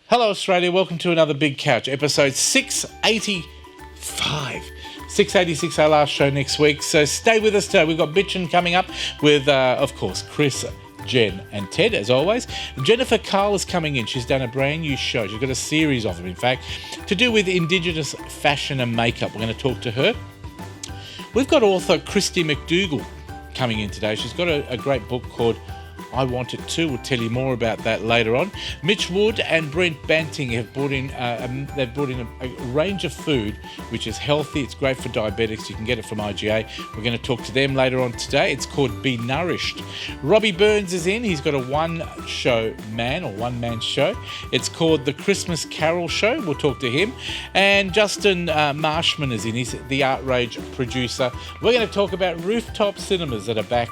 Hello, Australia. Welcome to another Big Couch, episode 685. 686, our last show next week. So stay with us today. We've got Bitchin' coming up with, of course, Chris, Jen and Ted, as always. Jennifer Carl is coming in. She's done a brand new show. She's got a series of them, in fact, to do with Indigenous fashion and makeup. We're going to talk to her. We've got author Christy Mcdougall coming in today. She's got a great book called I Want It Too. We'll tell you more about that later on. Mitch Wood and Brent Banting have brought in a range of food which is healthy. It's great for diabetics. You can get it from IGA. We're going to talk to them later on today. It's called Be Nourished. Robbie Burns is in. He's got a one-man show. It's called The Christmas Carol Show. We'll talk to him. And Justin Marshman is in. He's the Art Rage producer. We're going to talk about rooftop cinemas that are back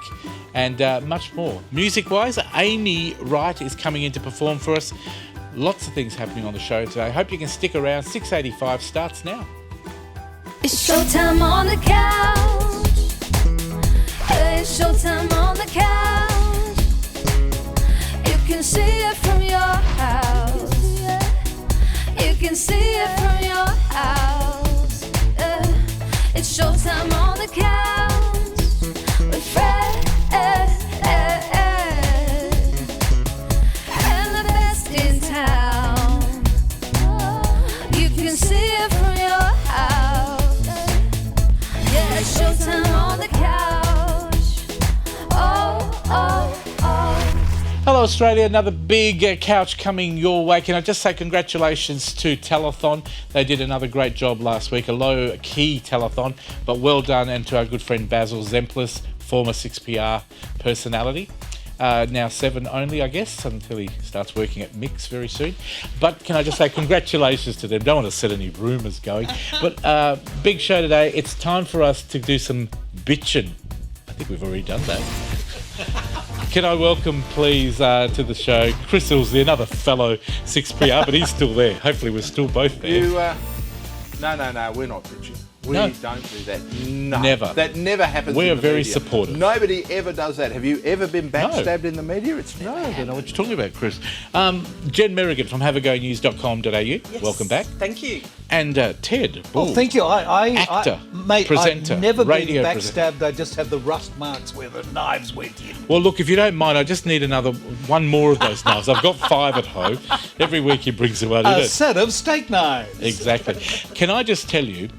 and much more. Music-wise, Amy Wright is coming in to perform for us. Lots of things happening on the show today. Hope you can stick around. 6:85 starts now. It's showtime on the couch. It's showtime on the couch. You can see it from your house. You can see it from your house. It's showtime on the couch with Fred. And the best in town. You can see it from your house. Yeah, it's showtime on the couch. Oh. Hello, Australia. Another big couch coming your way. Can I just say congratulations to Telethon? They did another great job last week. A low-key telethon, but well done. And to our good friend Basil Zemplis, former 6PR personality. Now 7 only, I guess, until he starts working at Mix very soon. But can I just say congratulations to them. Don't want to set any rumours going. But big show today. It's time for us to do some bitchin'. I think we've already done that. Can I welcome, please, to the show, Chris Ilsley, another fellow 6PR, but he's still there. Hopefully we're still both there. No, we're not bitching. We don't do that. No. Never. That never happens We in are the very media. supportive. Nobody ever does that. Have you ever been backstabbed in the media? It's No, I don't know what you're talking about, Chris. Jen Merrigan from haveagonews.com.au. Yes. Welcome back. Thank you. And Ted Bull. Oh, thank you. Actor, mate, presenter, I've never radio been presenter. backstabbed. I just have the rust marks where the knives went in. Well, look, if you don't mind, I just need one more of those knives. I've got 5 at home. Every week he brings them out. A set of steak knives. Exactly. Can I just tell you,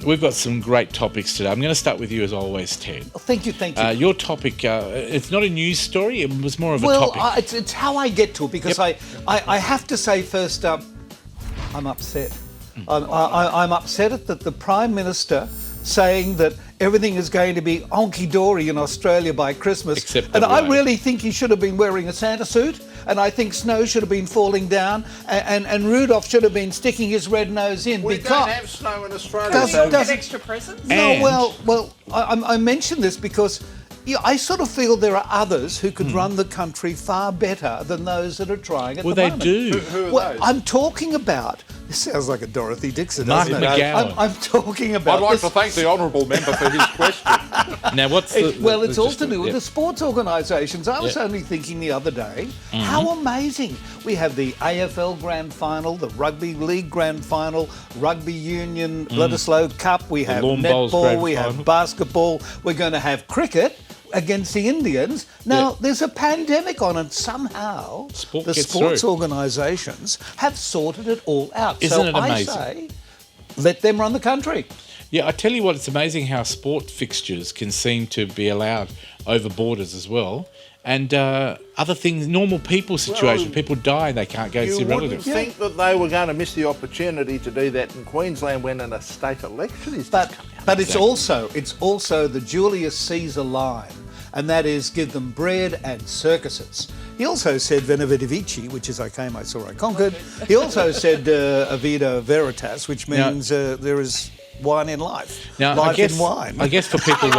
we've got some great topics today. I'm going to start with you as always, Ted. Oh, thank you. Your topic, it's not a news story, it was more of a topic. Well, it's how I get to it, because I have to say first, I'm upset. I'm upset at the Prime Minister saying that everything is going to be honky-dory in Australia by Christmas. Except and the I road. really think he should have been wearing a Santa suit, and I think snow should have been falling down, and Rudolph should have been sticking his red nose in. We because don't have snow in Australia. Does- We all does- get extra presents? No, And- well, I mention this because I sort of feel there are others who could run the country far better than those that are trying at Well, the they moment. do. Who are Well, those? I'm talking about. This sounds like a Dorothy Dixon, Mark doesn't it? McGowan. I'm talking about. I'd like this- to thank the honourable member for his question. Now, what's the... Well, it's all just to do with yeah. the sports organisations. I was only thinking the other day, how amazing. We have the AFL Grand Final, the Rugby League Grand Final, Rugby Union Bledisloe Cup, we have Lawn Bowls Grand netball, we Final. have basketball, we're going to have cricket against the Indians. Now, there's a pandemic on, and somehow Sport the gets sports through. organisations have sorted it all out. Isn't it I amazing? say, let them run the country. Yeah, I tell you what, it's amazing how sport fixtures can seem to be allowed over borders as well. And other things, normal people situations, people die and they can't go You see wouldn't relatives. think that they were going to miss the opportunity to do that in Queensland when a state election is just coming up. But it's also the Julius Caesar line, and that is give them bread and circuses. He also said Veni Vidi Vici, which is I came, I saw, I conquered. He also said Avida Veritas, which means there is wine in life. Now, life in wine. I guess for people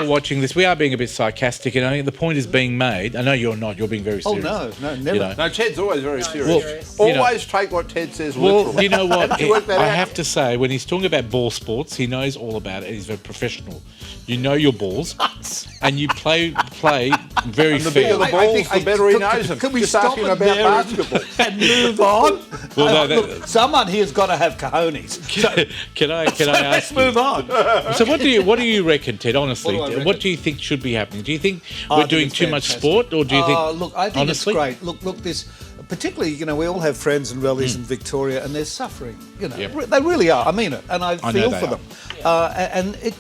watching this, we are being a bit sarcastic, and I think the point is being made. I know you're not. You're being very Oh, serious. no, never. You know. No, Ted's always very serious. Well, you know- Always take what Ted says Well, literally. you know what? Haven't you worked that I out? have to say, when he's talking about ball sports, he knows all about it. He's very professional. You know your balls, and you play Very And the bigger fair. the balls, the better he knows them. Can we Just stop ask him it about there basketball. and move on? Well, no, Look, someone here's got to have cojones. So, Can I let's ask you? move on. So what do you reckon, Ted? Honestly, What do I what reckon? do you think should be happening? Do you think I we're think doing it's too much fantastic. sport, or do you think? Look, I think honestly? it's great. Look, this. Particularly, we all have friends and relatives in Victoria, and they're suffering. Yep. They really are. I mean it, and I know feel they for are. them. And it,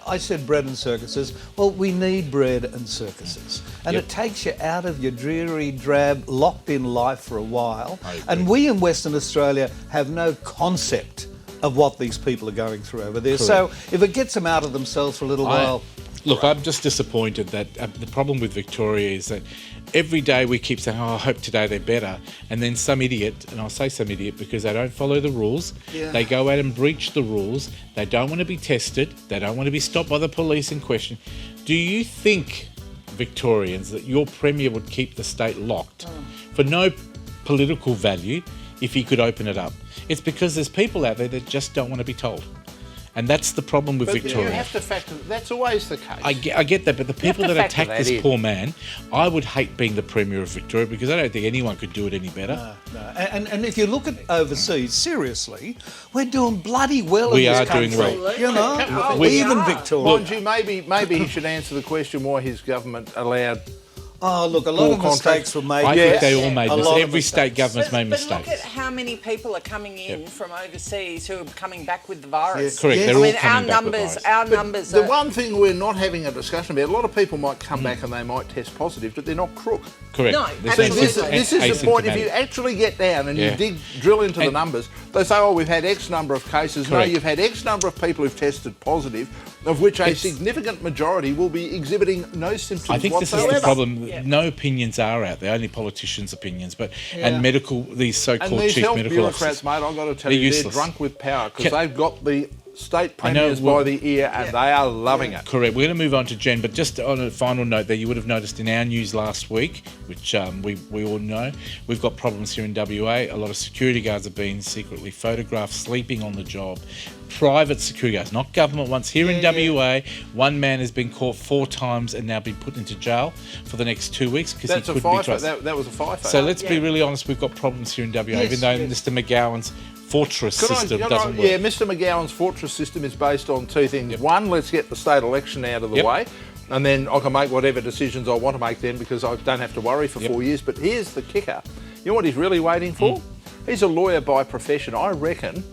I said bread and circuses. Well, we need bread and circuses, and Yep. it takes you out of your dreary, drab, locked-in life for a while. I agree. And we in Western Australia have no concept of what these people are going through over there. So if it gets them out of themselves for a little while. Look, I'm just disappointed that the problem with Victoria is that every day we keep saying, I hope today they're better. And then some idiot, and I'll say some idiot because they don't follow the rules, they go out and breach the rules. They don't want to be tested. They don't want to be stopped by the police and questioned. Do you think, Victorians, that your Premier would keep the state locked for no political value if he could open it up? It's because there's people out there that just don't want to be told. And that's the problem with But Victoria. you have to factor, that's always the case. I get that, but the people to that factor attack that this in. poor man, I would hate being the Premier of Victoria because I don't think anyone could do it any better. No. And if you look at overseas, seriously, we're doing bloody well We in this are doing country. well. Even Victoria. Mind you, maybe he should answer the question why his government allowed. Oh, look, a lot of Poor mistakes were made. I think they all made A lot mistakes. of Every state mistakes. government's made But look at mistakes. how many people are coming in from overseas who are coming back with the virus. Correct, Yes. they're I all mean, coming back with virus. our numbers The are... one thing we're not having a discussion about, a lot of people might come back and they might test positive, but they're not crook. Correct. No, They're See, absolutely. this is the point. If you asymptomatic. actually get down and Yeah. you drill into the And- numbers, they say, we've had X number of cases. Correct. No, you've had X number of people who've tested positive, of which a It's- significant majority will be exhibiting no symptoms I think this whatsoever. is the problem. No opinions are out there, only politicians' opinions, but Yeah. and these And so-called these chief health medical bureaucrats, officers. mate, I've got to tell They're you, they're useless. drunk with power because Can- they've got the state I know, premiers by the ear and they are loving it. Correct. We're going to move on to Jen, but just on a final note there, you would have noticed in our news last week, which we all know, we've got problems here in WA. A lot of security guards have been secretly photographed sleeping on the job. Private security guards, not government ones. Here in WA, one man has been caught 4 times and now been put into jail for the next 2 weeks because he That's a couldn't be FIFO. trusted. That was a FIFO. So let's be really honest, we've got problems here in WA, even though Mr McGowan's fortress system doesn't work. Yeah, Mr McGowan's fortress system is based on 2 things. One, let's get the state election out of the Yep. way, and then I can make whatever decisions I want to make then because I don't have to worry for 4 years. But here's the kicker. You know what he's really waiting for? He's a lawyer by profession. I reckon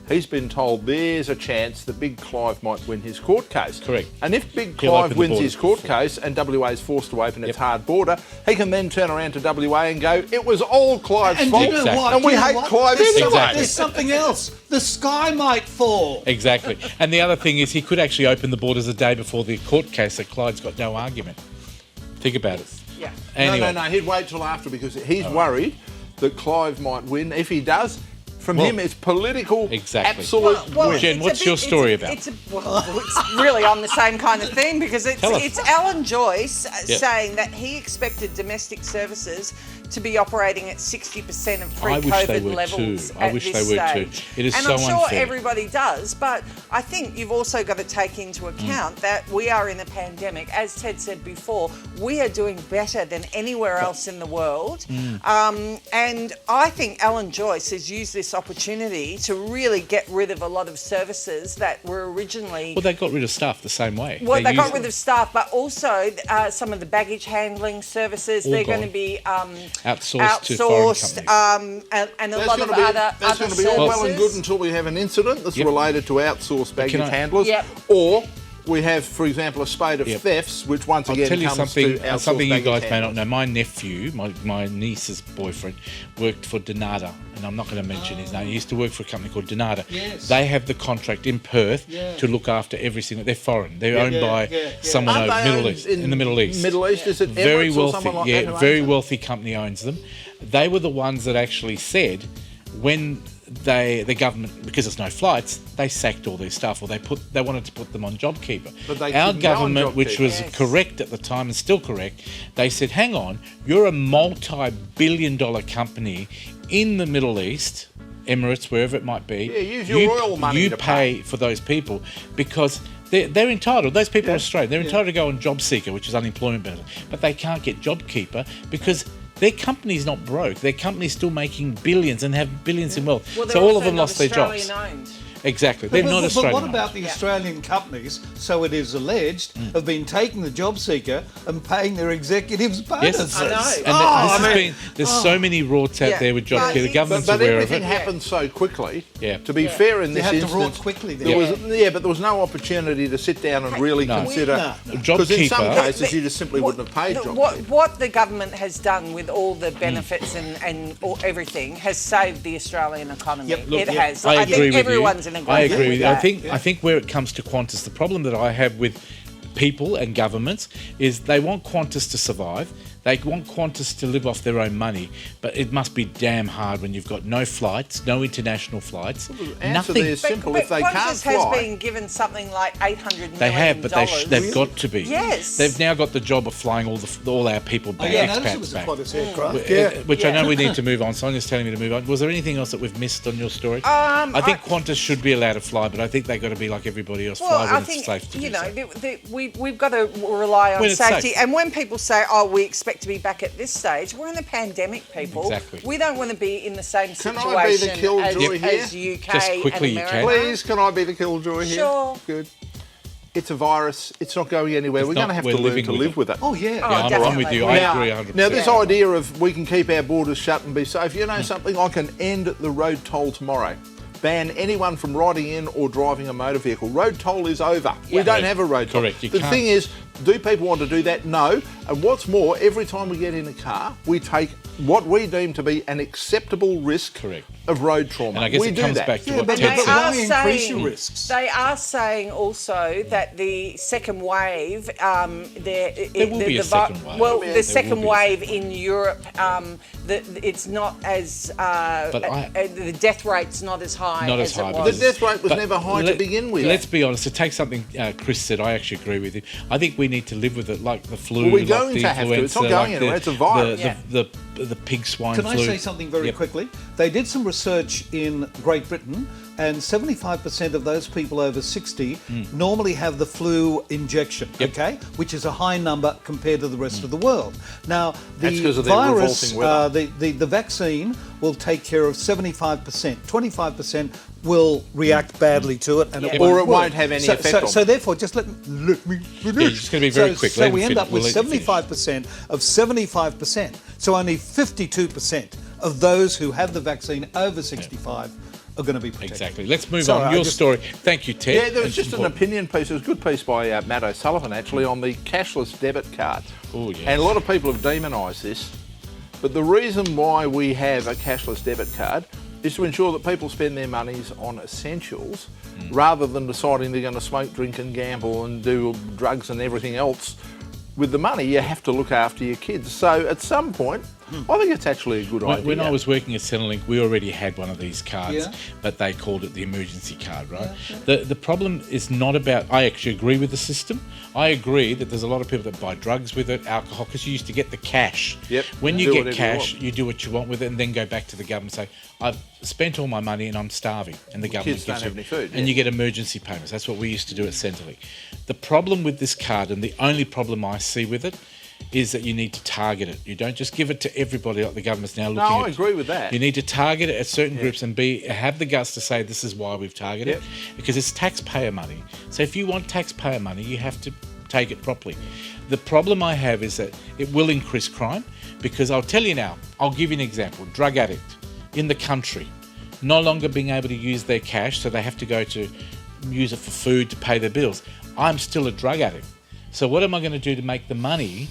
he's been told there's a chance that Big Clive might win his court case. Correct. And if Big He'll Clive open the wins borders. his court case and WA is forced to open its hard border, he can then turn around to WA and go, it was all Clive's And fault. you know Exactly. what? And we You know hate what? Clive There's anyway. Exactly. There's something else. The sky might fall. Exactly. And the other thing is he could actually open the borders a day before the court case, so Clyde's got no argument. Think about it. Yeah. Anyway. No, he'd wait till after because he's worried that Clive might win. If he does, from him it's political Exactly. absolute win. Jen, it's what's a your bit- story it's a- about? It's really on the same kind of thing because Tell us. it's Alan Joyce Yep. saying that he expected domestic services to be operating at 60% of I wish they pre-COVID were levels too. I at wish this they were too. stage. It is and so I'm sure unfair. everybody does, but I think you've also got to take into account that we are in a pandemic. As Ted said before, we are doing better than anywhere else in the world. And I think Alan Joyce has used this opportunity to really get rid of a lot of services that were originally... Well, they got rid of staff the same way. Well, they got used- rid of staff, but also some of the baggage handling services, All they're gone. going to be Outsourced to foreign and a That's lot of going to be, other that's going to be all well and good until we have an incident that's Yep. related to outsourced baggage Can I- handlers, Yep. or we have, for example, a spate of Yep. thefts, which once I'll again tell you comes something. to outsourced Something you baggage guys may handlers. not know. My nephew, my niece's boyfriend, worked for Donata, and I'm not going to mention his name. He used to work for a company called Donata. Yes. They have the contract in Perth Yeah. to look after every single. They're foreign. They're owned by someone Aren't over they Middle owned East, in the Middle East. Middle East, is it Very Emirates or wealthy, someone like that yeah, who owns very them? wealthy company owns them. They were the ones that actually said when the government, because there's no flights, they sacked all their staff, or they wanted to put them on JobKeeper. But they Our couldn't go on government, which JobKeeper. was Yes. correct at the time and still correct, they said, hang on, you're a multi-billion-dollar company in the Middle East, Emirates, wherever it might be. Yeah, use your royal money You to pay for those people because They're entitled. Those people are Australian. They're entitled to go on Job Seeker, which is unemployment benefit, but they can't get JobKeeper because their company's not broke. Their company's still making billions and have billions in wealth. Well, so all of them lost their jobs. Australian-owned. Exactly. They're not Australian. But what about the Australian companies, so it is alleged, have been taking the job seeker and paying their executives bonuses? Yes, I know. and there's so many rorts out there with JobKeeper. The government's But aware of everything it. happened so quickly. Yeah. To be fair, in They this had to instance, rort quickly then. but there was no opportunity to sit down and really consider. Because in some JobKeeper- cases, you just simply wouldn't have paid JobKeeper. What the government has done with all the benefits and all, everything has saved the Australian economy. It has. I I agree think with everyone's you. in I agreement agree with with you. that. I think where it comes to Qantas, the problem that I have with people and governments is they want Qantas to survive. They want Qantas to live off their own money, but it must be damn hard when you've got no flights, no international flights, answer nothing. there is simple. But If they can't Qantas fly, has been given something like $800 million. They have, but they've got to be. Yes. They've now got the job of flying all our people back, I noticed it was expats a back. Qantas aircraft. Which I know we need to move on. Sonia's telling me to move on. Was there anything else that we've missed on your story? I think Qantas should be allowed to fly, but I think they've got to be like everybody else, Well, fly when I it's think, safe to you do know, so. we've got to rely on When it's safety. safe. And when people say, oh, we expect to be back at this stage, we're in a pandemic, people. Exactly. We don't want to be in the same Can I be the situation killjoy as here? UK Just quickly, and you America. can. please, can I be the killjoy here? Sure. Good. It's a virus. It's not going anywhere. It's We're not- going to have we're to learn living to with live it. with it. Oh, yeah. Oh, Yeah, I'm with you. I Now- agree 100%. Now, this idea of we can keep our borders shut and be safe, you know something? I can end the road toll tomorrow. Ban anyone from riding in or driving a motor vehicle. Road toll is over. We don't Correct. have a road toll. Correct, you The can't. thing is, do people want to do that? No. And what's more, every time we get in a car, we take what we deem to be an acceptable risk Correct. of road trauma. And I guess we it do comes that. back to Yeah, what but Ted they said. are increase your risks. They are saying also that the second wave, There will be a second wave. Well, There the will second be. wave in Europe, it's not as the death rate's not as high Not as as high, it but was. The death rate was But never high to begin with. Let's be honest. To take something Chris said, I actually agree with you. I think we need to live with it, like the flu, Well, we're like going the to have to. It's not influenza, going like anywhere. It's a virus. The pig swine Can flu. I say something very Yep. quickly? They did some research in Great Britain, and 75% of those people over 60 normally have the flu injection, Yep. okay, which is a high number compared to the rest of the world. Now, That's the 'cause of their virus, revolting weather. the vaccine will take care of 75%. 25% will react badly to it, and Yeah. it Or won't it work. won't have any effect on So them. therefore, just let me finish. Yeah, it's gonna be very quick. So Let him we end finish. up We'll with let you finish. 75% of 75%. So only 52% of those who have the vaccine over 65 are going to be protected. Exactly. Let's move Sorry, on. I Your just- story. Thank you, Ted. Yeah, there was It's just an important. opinion piece. It was a good piece by Matt O'Sullivan, actually, on the cashless debit card. Oh, yes. And a lot of people have demonised this. But the reason why we have a cashless debit card is to ensure that people spend their monies on essentials rather than deciding they're going to smoke, drink and gamble and do drugs and everything else. With the money, you have to look after your kids. So at some point, I think it's actually a good idea. When I was working at Centrelink, we already had one of these cards, Yeah. but they called it the emergency card, right? The problem is not about. I actually agree with the system. I agree that there's a lot of people that buy drugs with it, alcohol, because you used to get the cash. Yep. When Do you get whatever you cash, want. you do what you want with it, and then go back to the government and say, "I've spent all my money and I'm starving," and the government Kids don't gives have you, any food, and yeah. you get emergency payments. That's what we used to do at Centrelink. The problem with this card, and the only problem I see with it, is that you need to target it. You don't just give it to everybody like the government's now looking at. I agree with that. You need to target it at certain groups and have the guts to say this is why we've targeted it, because it's taxpayer money. So if you want taxpayer money, you have to take it properly. The problem I have is that it will increase crime, because I'll tell you now, I'll give you an example. Drug addict in the country, no longer being able to use their cash, so they have to go to use it for food to pay their bills. I'm still a drug addict. So what am I going to do to make the money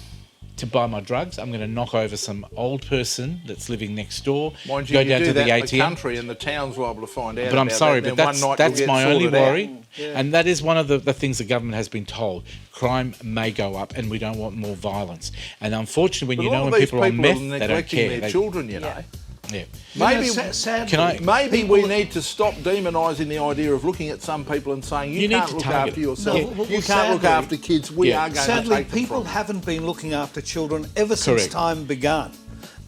to buy my drugs? I'm going to knock over some old person that's living next door, Mind you, go you down do to the that in ATM. the country and the town's liable to find out But I'm about sorry, that, but and then one night that's you'll my get only sorted out. worry. And that is one of the things the government has been told. Crime may go up and we don't want more violence. And unfortunately, when But you a lot know of when these people are on meth, are they don't neglecting care. their They- children, you know. yeah. Maybe, sadly, Can I- maybe we need to stop demonising the idea of looking at some people and saying you You need can't to look target after it. yourself, No, well, you can't look sadly- after kids. We Yeah. are going to Sadly, take them people from haven't been looking after children ever since Correct. time began.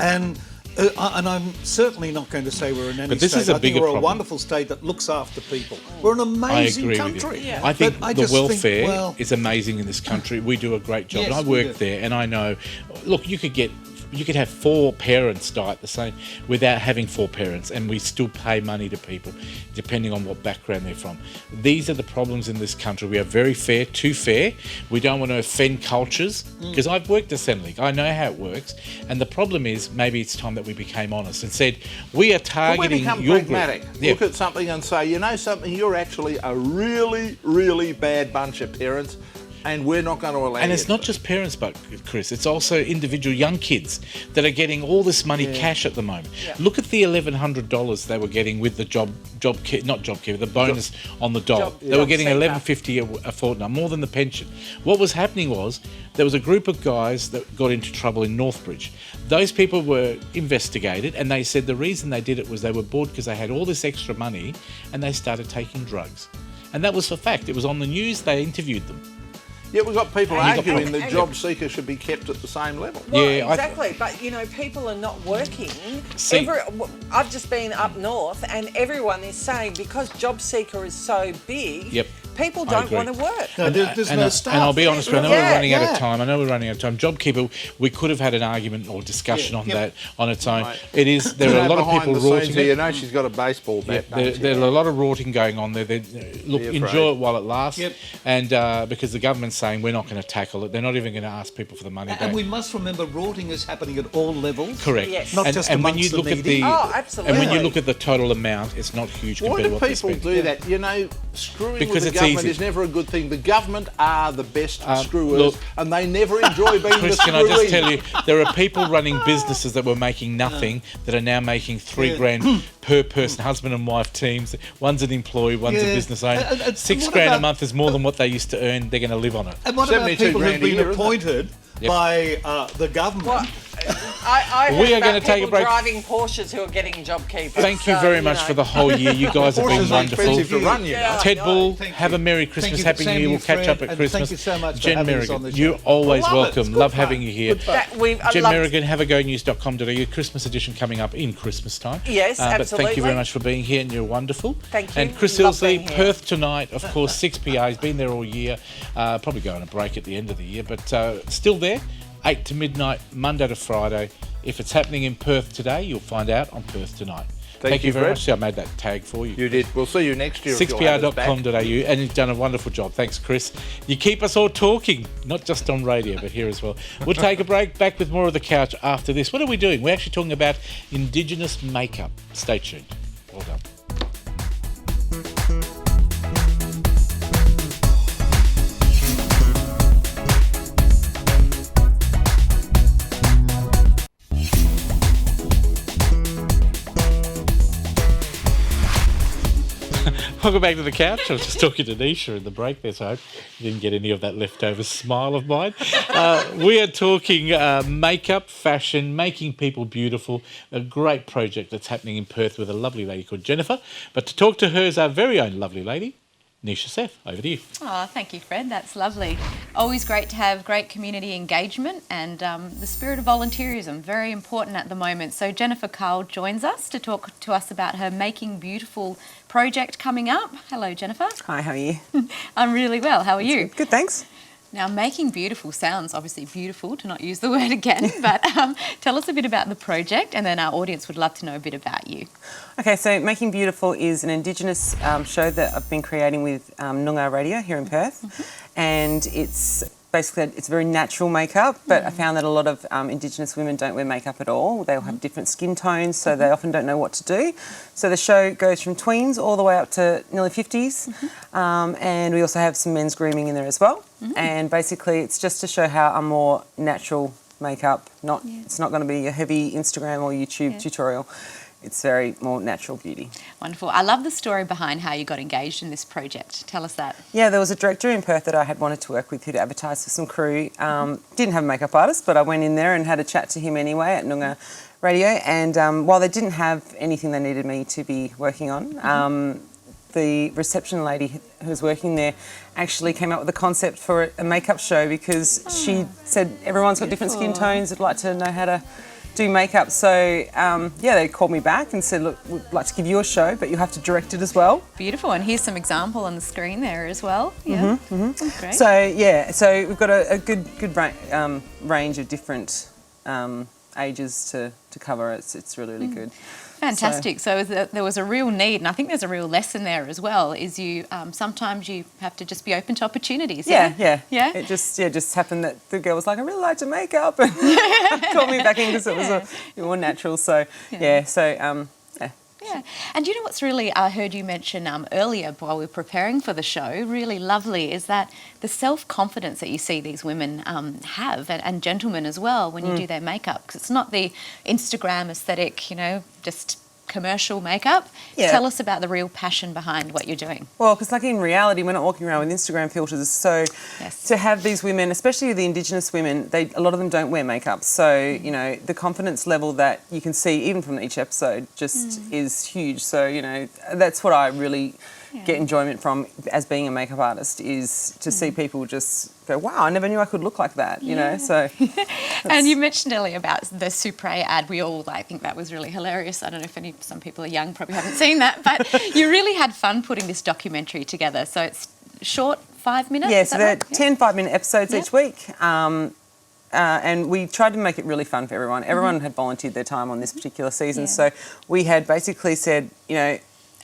And And I'm certainly not going to say we're in any But this state. is a I think bigger we're problem. a wonderful state that looks after people. We're an I amazing agree country. with you. Yeah. I think But I the just think, welfare well- is amazing in this country. We do a great job. Yes, and I we work do. there, and I know. Look, you could have 4 parents die at the same without having 4 parents, and we still pay money to people depending on what background they're from. These are the problems in this country. We are very fair, too fair. We don't want to offend cultures, because I've worked at Centrelink. I know how it works, and the problem is maybe it's time that we became honest and said we are But we targeting become your pragmatic. group. Yeah. Look at something and say, you know something, you're actually a really, really bad bunch of parents, and we're not going to allow And you it's to not do just parents, but Chris, it's also individual young kids that are getting all this money cash at the moment. Yeah. Look at the $1,100 they were getting with the the bonus on the dog. Job- They were job getting seeker. $11.50 a fortnight, more than the pension. What was happening was there was a group of guys that got into trouble in Northbridge. Those people were investigated, and they said the reason they did it was they were bored because they had all this extra money, and they started taking drugs. And that was a fact. It was on the news. They interviewed them. Yeah, we've got people And you got- arguing that and- job seekers should be kept at the same level. Well, Yeah, exactly. But, you know, people are not working. See- I've just been up north, and everyone is saying because job seeker is so big, Yep. people I don't agree. want to work. No, there's no staff. And I'll be honest, I know Yeah, we're running out yeah. of time. JobKeeper, we could have had an argument or discussion on Yep. that on its own. Right. It is. There are a lot of behind people the scenes rorting here, you it. know she's got a baseball bat. There, don't you? there are a lot of rorting going on there. Look, Be afraid. enjoy it while it lasts. Yep. And because the government's saying we're not going to tackle it, they're not even going to ask people for the money back. And we must remember rorting is happening at all levels. Correct. Yes. Not and, just and when amongst you the look at needy. the Oh, and when you absolutely. look at the total amount, it's not huge Why compared do to what they people spend. do that? You know, screwing Because with the it's government easy. is never a good thing. The government are the best screwers, look- and they never enjoy being Chris, the can I just screwing. tell you, there are people running businesses that were making nothing that are now making $3,000 per person, husband and wife teams. One's an employee, one's a Yeah. business owner. And $6 what grand a about- month is more than what they used to earn. They're going to live on it. And what about 72 people who've grand a been year, isn't it? appointed Yep. by the government? Well, I We heard are about gonna take a people break. driving Porsches who are getting JobKeeper. Thank you very much for the whole year. You guys have been Porsches are expensive to wonderful. run, you know. Yeah. Ted I know. Bull, Thank have you. a Merry Thank Christmas, you. Happy Same New Year. to We'll you, catch Fred, up at and Christmas. thank you so much for Jen having us Merrigan, on the show. you're always I love it. welcome. It's Love good having fun. you here. Good fun. Jen loved- Merrigan, haveagonews.com.au, Christmas edition coming up in Christmas time. Yes, But thank you absolutely. very much for being here, and you're wonderful. Thank you. And Chris Love Ilsley, being here. Perth tonight, of course, 6 PA. He's been there all year. Probably going on a break at the end of the year, but still there, 8 to midnight, Monday to Friday. If it's happening in Perth today, you'll find out on Perth tonight. Thank you, very Fred. much. See, I made that tag for you. You did. We'll see you next year. if you'll have us back. 6pr.com.au, and you've done a wonderful job. Thanks, Chris. You keep us all talking, not just on radio, but here as well. We'll take a break, back with more of The Couch after this. What are we doing? We're actually talking about Indigenous makeup. Stay tuned. Well done. Welcome back to The Couch. I was just talking to Nisha in the break there, so I hope you didn't get any of that leftover smile of mine. We are talking makeup, fashion, making people beautiful, a great project that's happening in Perth with a lovely lady called Jennifer. But to talk to her is our very own lovely lady, Nisha Seth. Over to you. Oh, thank you, Fred. That's lovely. Always great to have great community engagement and the spirit of volunteerism, very important at the moment. So Jennifer Carl joins us to talk to us about her Making Beautiful project coming up. Hello, Jennifer. Hi, how are you? I'm really well. How are you? Good, thanks. Now, Making Beautiful sounds obviously beautiful, to not use the word again, but tell us a bit about the project, and then our audience would love to know a bit about you. Okay, so Making Beautiful is an Indigenous show that I've been creating with Noongar Radio here in Perth, and it's basically it's very natural makeup, but I found that a lot of Indigenous women don't wear makeup at all. They all have different skin tones, so they often don't know what to do. So the show goes from tweens all the way up to nearly 50s, and we also have some men's grooming in there as well. And basically it's just to show how a more natural makeup, it's not going to be a heavy Instagram or YouTube tutorial. It's very more natural beauty. Wonderful. I love the story behind how you got engaged in this project. Tell us that. Yeah, there was a director in Perth that I had wanted to work with who'd advertised for some crew. Didn't have a makeup artist, but I went in there and had a chat to him anyway at Noongar Radio. And while they didn't have anything they needed me to be working on, the reception lady who was working there actually came up with a concept for a makeup show because she said everyone's got different skin tones. I'd like to know how to do makeup. So, they called me back and said, look, we'd like to give you a show, but you have to direct it as well. Beautiful. And here's some example on the screen there as well. Yeah. Great. So we've got a good range of different ages to cover. It's really, really good. Fantastic. So there was a real need, and I think there's a real lesson there as well, is you sometimes you have to just be open to opportunities. Yeah. Yeah? It just happened that the girl was like, I really like to make up, and called me back in because it was more natural. So, yeah. Yeah, and you know what's really, I heard you mention earlier while we were preparing for the show, really lovely, is that the self-confidence that you see these women have, and gentlemen as well, when you do their makeup, because it's not the Instagram aesthetic, just commercial makeup. Yeah. Tell us about the real passion behind what you're doing. Well, because like in reality, we're not walking around with Instagram filters. So Yes. to have these women, especially the Indigenous women, a lot of them don't wear makeup. So, the confidence level that you can see even from each episode just is huge. So, that's what I really get enjoyment from as being a makeup artist, is to see people just go, wow, I never knew I could look like that, so. And you mentioned earlier about the Supre ad. We all, I think that was really hilarious. I don't know if some people are young, probably haven't seen that, but you really had fun putting this documentary together. So it's short, 5 minutes? Yeah, is so that they're right? 10 5-minute episodes each week. And we tried to make it really fun for everyone. Everyone had volunteered their time on this particular season. Yeah. So we had basically said,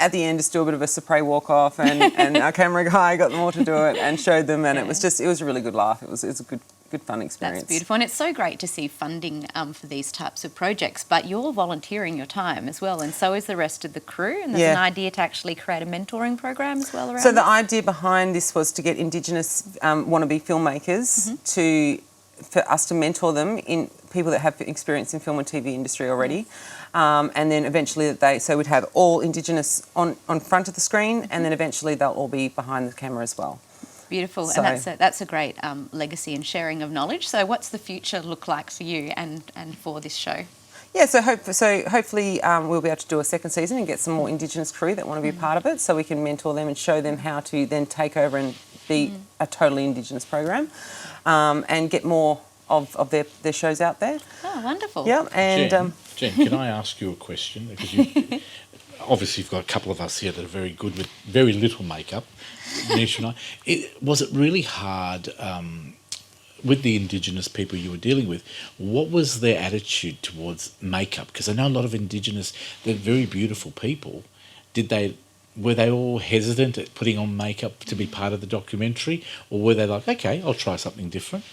at the end, just do a bit of a Supre walk-off, and our camera guy got them all to do it and showed them, and it was a really good laugh. It was a good fun experience. That's beautiful, and it's so great to see funding for these types of projects, but you're volunteering your time as well, and so is the rest of the crew, and there's an idea to actually create a mentoring program as well around So the this? idea behind this was to get Indigenous wannabe filmmakers for us to mentor them in people that have experience in film and TV industry already. And then eventually we'd have all Indigenous on front of the screen, and then eventually they'll all be behind the camera as well. Beautiful, So- and that's a great legacy and sharing of knowledge. So what's the future look like for you and for this show? Yeah, so hopefully we'll be able to do a second season and get some more Indigenous crew that want to be a part of it, so we can mentor them and show them how to then take over and be a totally Indigenous program, and get more of their shows out there. Oh, wonderful. Yeah, and Jen, can I ask you a question? Because obviously you've got a couple of us here that are very good with very little makeup, Nisha and I. Was it really hard with the Indigenous people you were dealing with? What was their attitude towards makeup? Because I know a lot of Indigenous, they're very beautiful people. Were they all hesitant at putting on makeup to be part of the documentary, or were they like, okay, I'll try something different?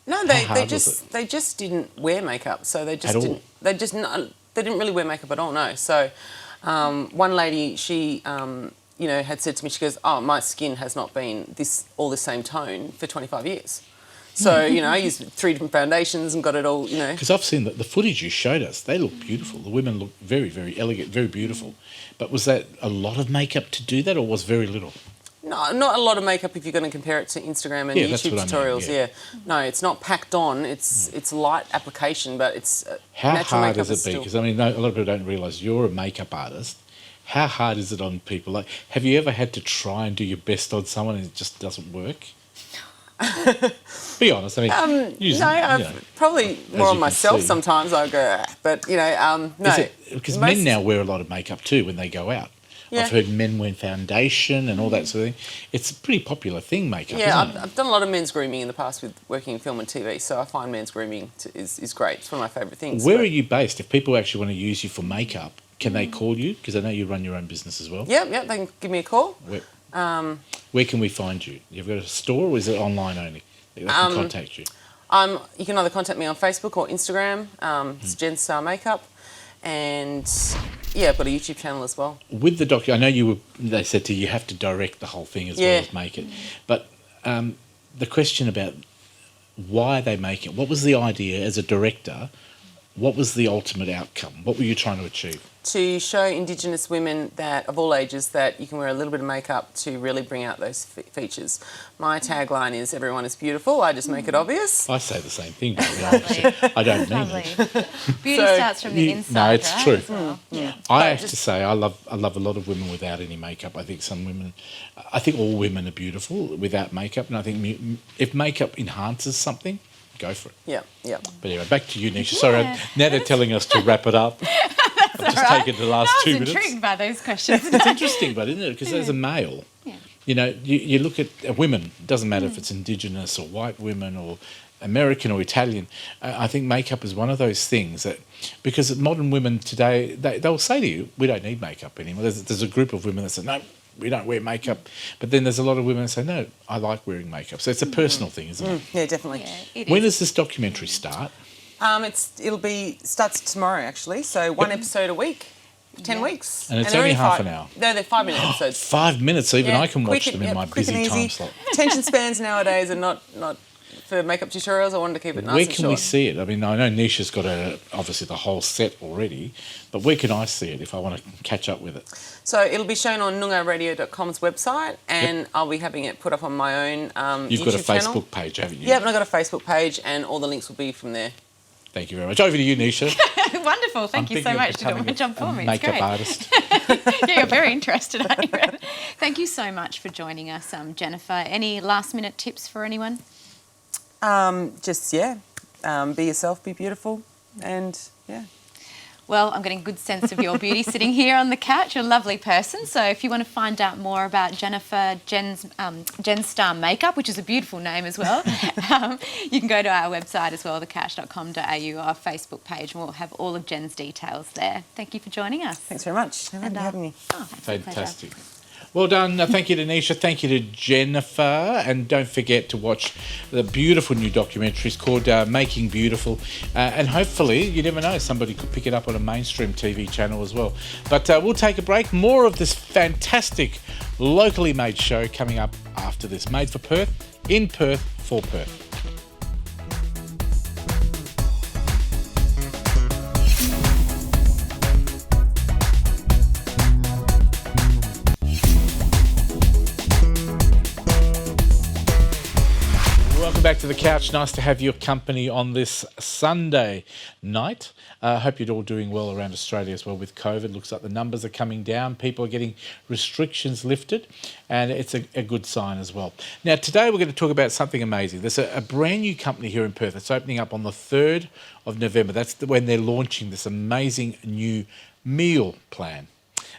no, How they hard was just didn't wear makeup, so they just At all? didn't. They didn't really wear makeup at all. No, so one lady, she had said to me, she goes, "Oh, my skin has not been all the same tone for 25 years." So I used 3 different foundations and got it all. Because I've seen the footage you showed us. They look beautiful. The women look very, very elegant, very beautiful. But was that a lot of makeup to do that, or was very little? No, not a lot of makeup if you're going to compare it to Instagram and That's YouTube what I mean, tutorials. yeah. No, it's not packed on. It's light application, but it's How natural hard makeup is it? still. Because, a lot of people don't realise you're a makeup artist. How hard is it on people? Like, have you ever had to try and do your best on someone and it just doesn't work? Be honest. Probably more you on can myself see. sometimes. I go, but no. Because men now wear a lot of makeup too when they go out. Yeah. I've heard men wear foundation and all that sort of thing. It's a pretty popular thing, makeup, Yeah, isn't it? I've done a lot of men's grooming in the past with working in film and TV, so I find men's grooming is great. It's one of my favourite things. Where but- are you based? If people actually want to use you for makeup, can they call you? Because I know you run your own business as well. Yeah, they can give me a call. Where can we find you? You've got a store, or is it online only? They can contact you. You can either contact me on Facebook or Instagram. It's Jen Star Makeup, and I've got a YouTube channel as well. With the docu, I know they said to you, you have to direct the whole thing as well as make it. But the question about why they make it, what was the idea as a director? What was the ultimate outcome? What were you trying to achieve? To show Indigenous women that of all ages that you can wear a little bit of makeup to really bring out those features. My tagline is "Everyone is beautiful. I just make it obvious." I say the same thing, but I don't mean it. Beauty starts from the inside. No, it's right, true. as well? Yeah. I have to say, I love a lot of women without any makeup. I think all women are beautiful without makeup, and I think if makeup enhances something, go for it. Yeah, yeah. But anyway, back to you, Nisha. Sorry, now they're telling us to wrap it up. I've just taken the last 2 minutes. I was intrigued by those questions. It's interesting, but isn't it? Because as a male, you know, you look at women, it doesn't matter if it's Indigenous or white women or American or Italian. I think makeup is one of those things that, because modern women today, they'll say to you, we don't need makeup anymore. There's a group of women that say, no, we don't wear makeup. But then there's a lot of women that say, no, I like wearing makeup. So it's a personal thing, isn't it? Yeah, definitely. Yeah, it When is. does this documentary start? Starts tomorrow actually. So one episode a week, 10 weeks, And it's they're only half five- an hour. No, they're 5-minute episodes. 5 minutes, so even Yeah, I can watch quick them in and- my quick and busy time easy. slot. Attention spans nowadays are not for makeup tutorials. I wanted to keep it nice Where and can short. we see it? I mean, I know Nisha's got obviously the whole set already, but where can I see it if I want to catch up with it? So it'll be shown on noongaradio.com's website, and I'll be having it put up on my own You've YouTube got a channel. Facebook page, haven't you? Yep, and I've got a Facebook page, and all the links will be from there. Thank you very much. Over to you, Nisha. Wonderful. Thank you I'm so thinking of much for doing becoming my job for me. It's Makeup great. artist. Yeah, you're very interested, aren't you? Thank you so much for joining us, Jennifer. Any last-minute tips for anyone? Be yourself, be beautiful, and yeah. Well, I'm getting a good sense of your beauty sitting here on the couch. You're a lovely person. So if you want to find out more about Jennifer, Jen's Star Makeup, which is a beautiful name as well, you can go to our website as well, thecouch.com.au, or our Facebook page, and we'll have all of Jen's details there. Thank you for joining us. Thanks very much. Thanks for having me. Oh, it's a pleasure. Fantastic. Well done. Thank you to Nisha. Thank you to Jennifer. And don't forget to watch the beautiful new documentary. It's called Making Beautiful. And hopefully, you never know, somebody could pick it up on a mainstream TV channel as well. But we'll take a break. More of this fantastic locally made show coming up after this. Made for Perth, in Perth, for Perth. Welcome back to the couch. Nice to have your company on this Sunday night. I hope you're all doing well around Australia as well with COVID. Looks like the numbers are coming down. People are getting restrictions lifted, and it's a good sign as well. Now, today we're going to talk about something amazing. There's a brand new company here in Perth. It's opening up on the 3rd of November. That's when they're launching this amazing new meal plan.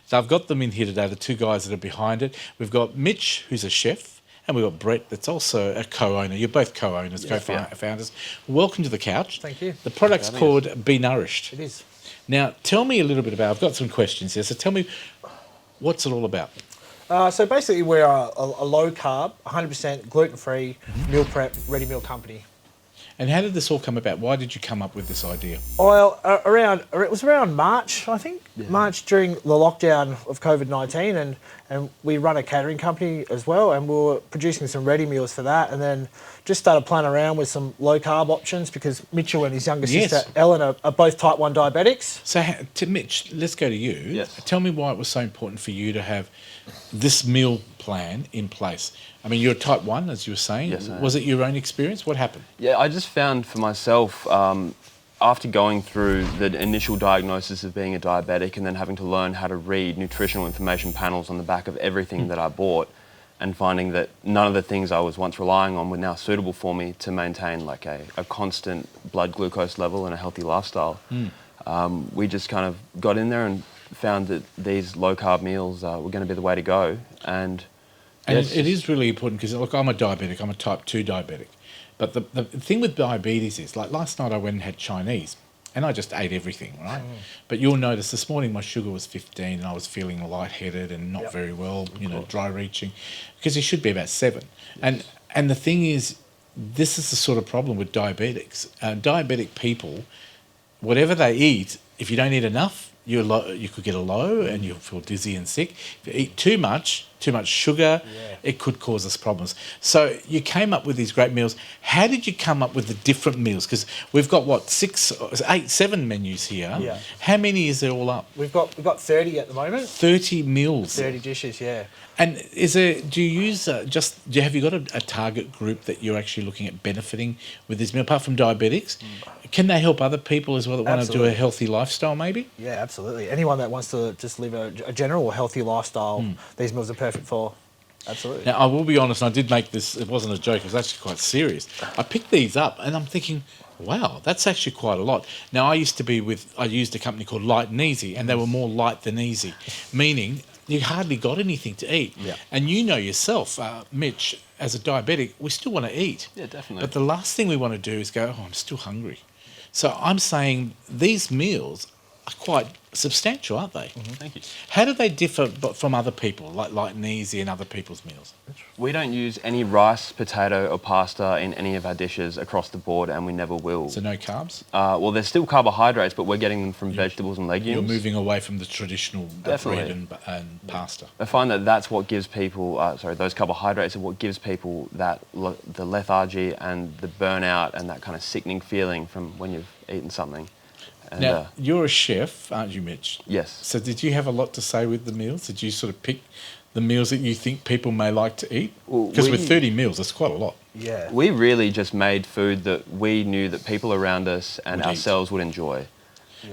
So I've got them in here today, the two guys that are behind it. We've got Mitch, who's a chef. And we've got Brett, that's also a co-owner. You're both co-owners, co-founders. Welcome to the couch. Thank you. The product's called Be Nourished. It is. Now, tell me a little bit about, I've got some questions here, so tell me, what's it all about? So basically, we're a low carb, 100% gluten-free meal prep, ready meal company. And how did this all come about? Why did you come up with this idea? Well, it was around March, I think. Yeah. March during the lockdown of COVID-19, and we run a catering company as well, and we were producing some ready meals for that, and then just started playing around with some low carb options because Mitchell and his younger sister Ellen are both type 1 diabetics. So, to Mitch, let's go to you. Yes. Tell me why it was so important for you to have this meal plan in place. I mean, you're type 1, as you were saying. Yes, I am. Was it your own experience? What happened? Yeah, I just found for myself, after going through the initial diagnosis of being a diabetic and then having to learn how to read nutritional information panels on the back of everything that I bought, and finding that none of the things I was once relying on were now suitable for me to maintain like a constant blood glucose level and a healthy lifestyle. We just kind of got in there and found that these low-carb meals were going to be the way to go. And yes, it is really important because, look, I'm a diabetic. I'm a type 2 diabetic. But the thing with diabetes is, like last night I went and had Chinese and I just ate everything, right? But you'll notice this morning my sugar was 15 and I was feeling lightheaded and not very well, dry reaching, because it should be about 7. And the thing is, this is the sort of problem with diabetics. Diabetic people, whatever they eat, if you don't eat enough, you could get a low and you'll feel dizzy and sick. If you eat too much sugar, it could cause us problems. So you came up with these great meals. How did you come up with the different meals? Because we've got, 7 menus here. Yeah. How many is there all up? We've got 30 at the moment. 30 meals. 30 dishes, yeah. And do you use have you got a target group that you're actually looking at benefiting with this meal, apart from diabetics? Can they help other people as well that want to do a healthy lifestyle maybe? Yeah, absolutely. Anyone that wants to just live a general healthy lifestyle, these meals are perfect for. Absolutely. Now, I will be honest, and I did make this, it wasn't a joke, it was actually quite serious. I picked these up and I'm thinking, wow, that's actually quite a lot. Now, I used a company called Light and Easy, and they were more light than easy, meaning you hardly got anything to eat. Yeah. And you know yourself, Mitch, as a diabetic, we still want to eat. Yeah, definitely. But the last thing we want to do is go, oh, I'm still hungry. So I'm saying these meals are quite substantial, aren't they? Thank you. How do they differ from other people, like Light and Easy and other people's meals? We don't use any rice, potato or pasta in any of our dishes across the board, and we never will. So no carbs? Well, there's still carbohydrates, but we're getting them from vegetables and legumes. You're moving away from the traditional Definitely. bread and pasta. I find that that's what gives people, those carbohydrates are what gives people the lethargy and the burnout and that kind of sickening feeling from when you've eaten something. And, Now, you're a chef, aren't you, Mitch? yes. So did you have a lot to say with the meals? Did you sort of pick the meals that you think people may like to eat? Well, Because with we- 30 meals, that's quite a lot. Yeah. We really just made food that we knew that people around us and Would eat. ourselves would enjoy.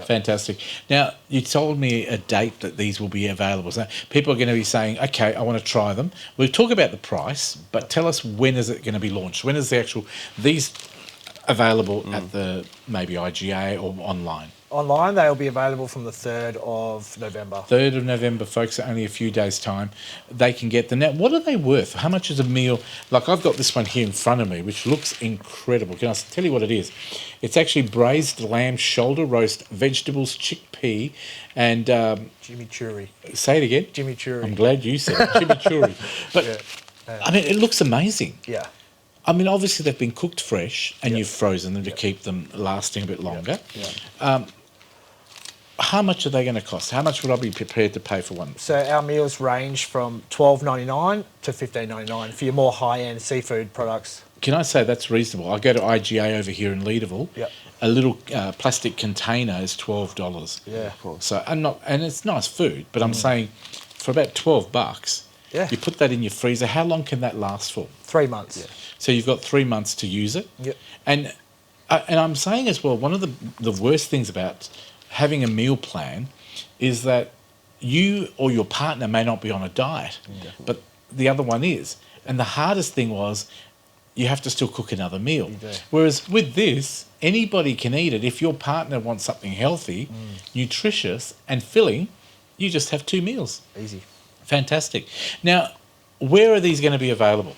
Fantastic. Now, you told me a date that these will be available. So people are going to be saying, okay, I want to try them. We'll talk about the price, but tell us, when is it going to be launched? When is these available at the maybe IGA or online? Online, they'll be available from the 3rd of November. 3rd of November, folks, only a few days' time. They can get them. Now, what are they worth? How much is a meal? Like, I've got this one here in front of me, which looks incredible. Can I tell you what it is? It's actually braised lamb shoulder roast, vegetables, chickpea, and... Chimichurri. say it again. Chimichurri. I'm glad you said it. Chimichurri. But, I mean, it looks amazing. Yeah. I mean, obviously, they've been cooked fresh, and you've frozen them to keep them lasting a bit longer. How much are they going to cost? How much would I be prepared to pay for one? So our meals range from $12.99 to $15.99 for your more high-end seafood products. Can I say that's reasonable? I go to IGA over here in Leederville. Yep. A little plastic container is $12. Yeah, of course. So and it's nice food, but I'm saying for about $12, Yeah. you put that in your freezer. How long can that last for? 3 months. So you've got 3 months to use it. Yep. And I'm saying as well, one of the worst things about having a meal plan is that you or your partner may not be on a diet, but the other one is. And the hardest thing was you have to still cook another meal. You do. Whereas with this, anybody can eat it. If your partner wants something healthy, nutritious and filling, you just have 2 meals. Easy. Fantastic. Now, where are these going to be available?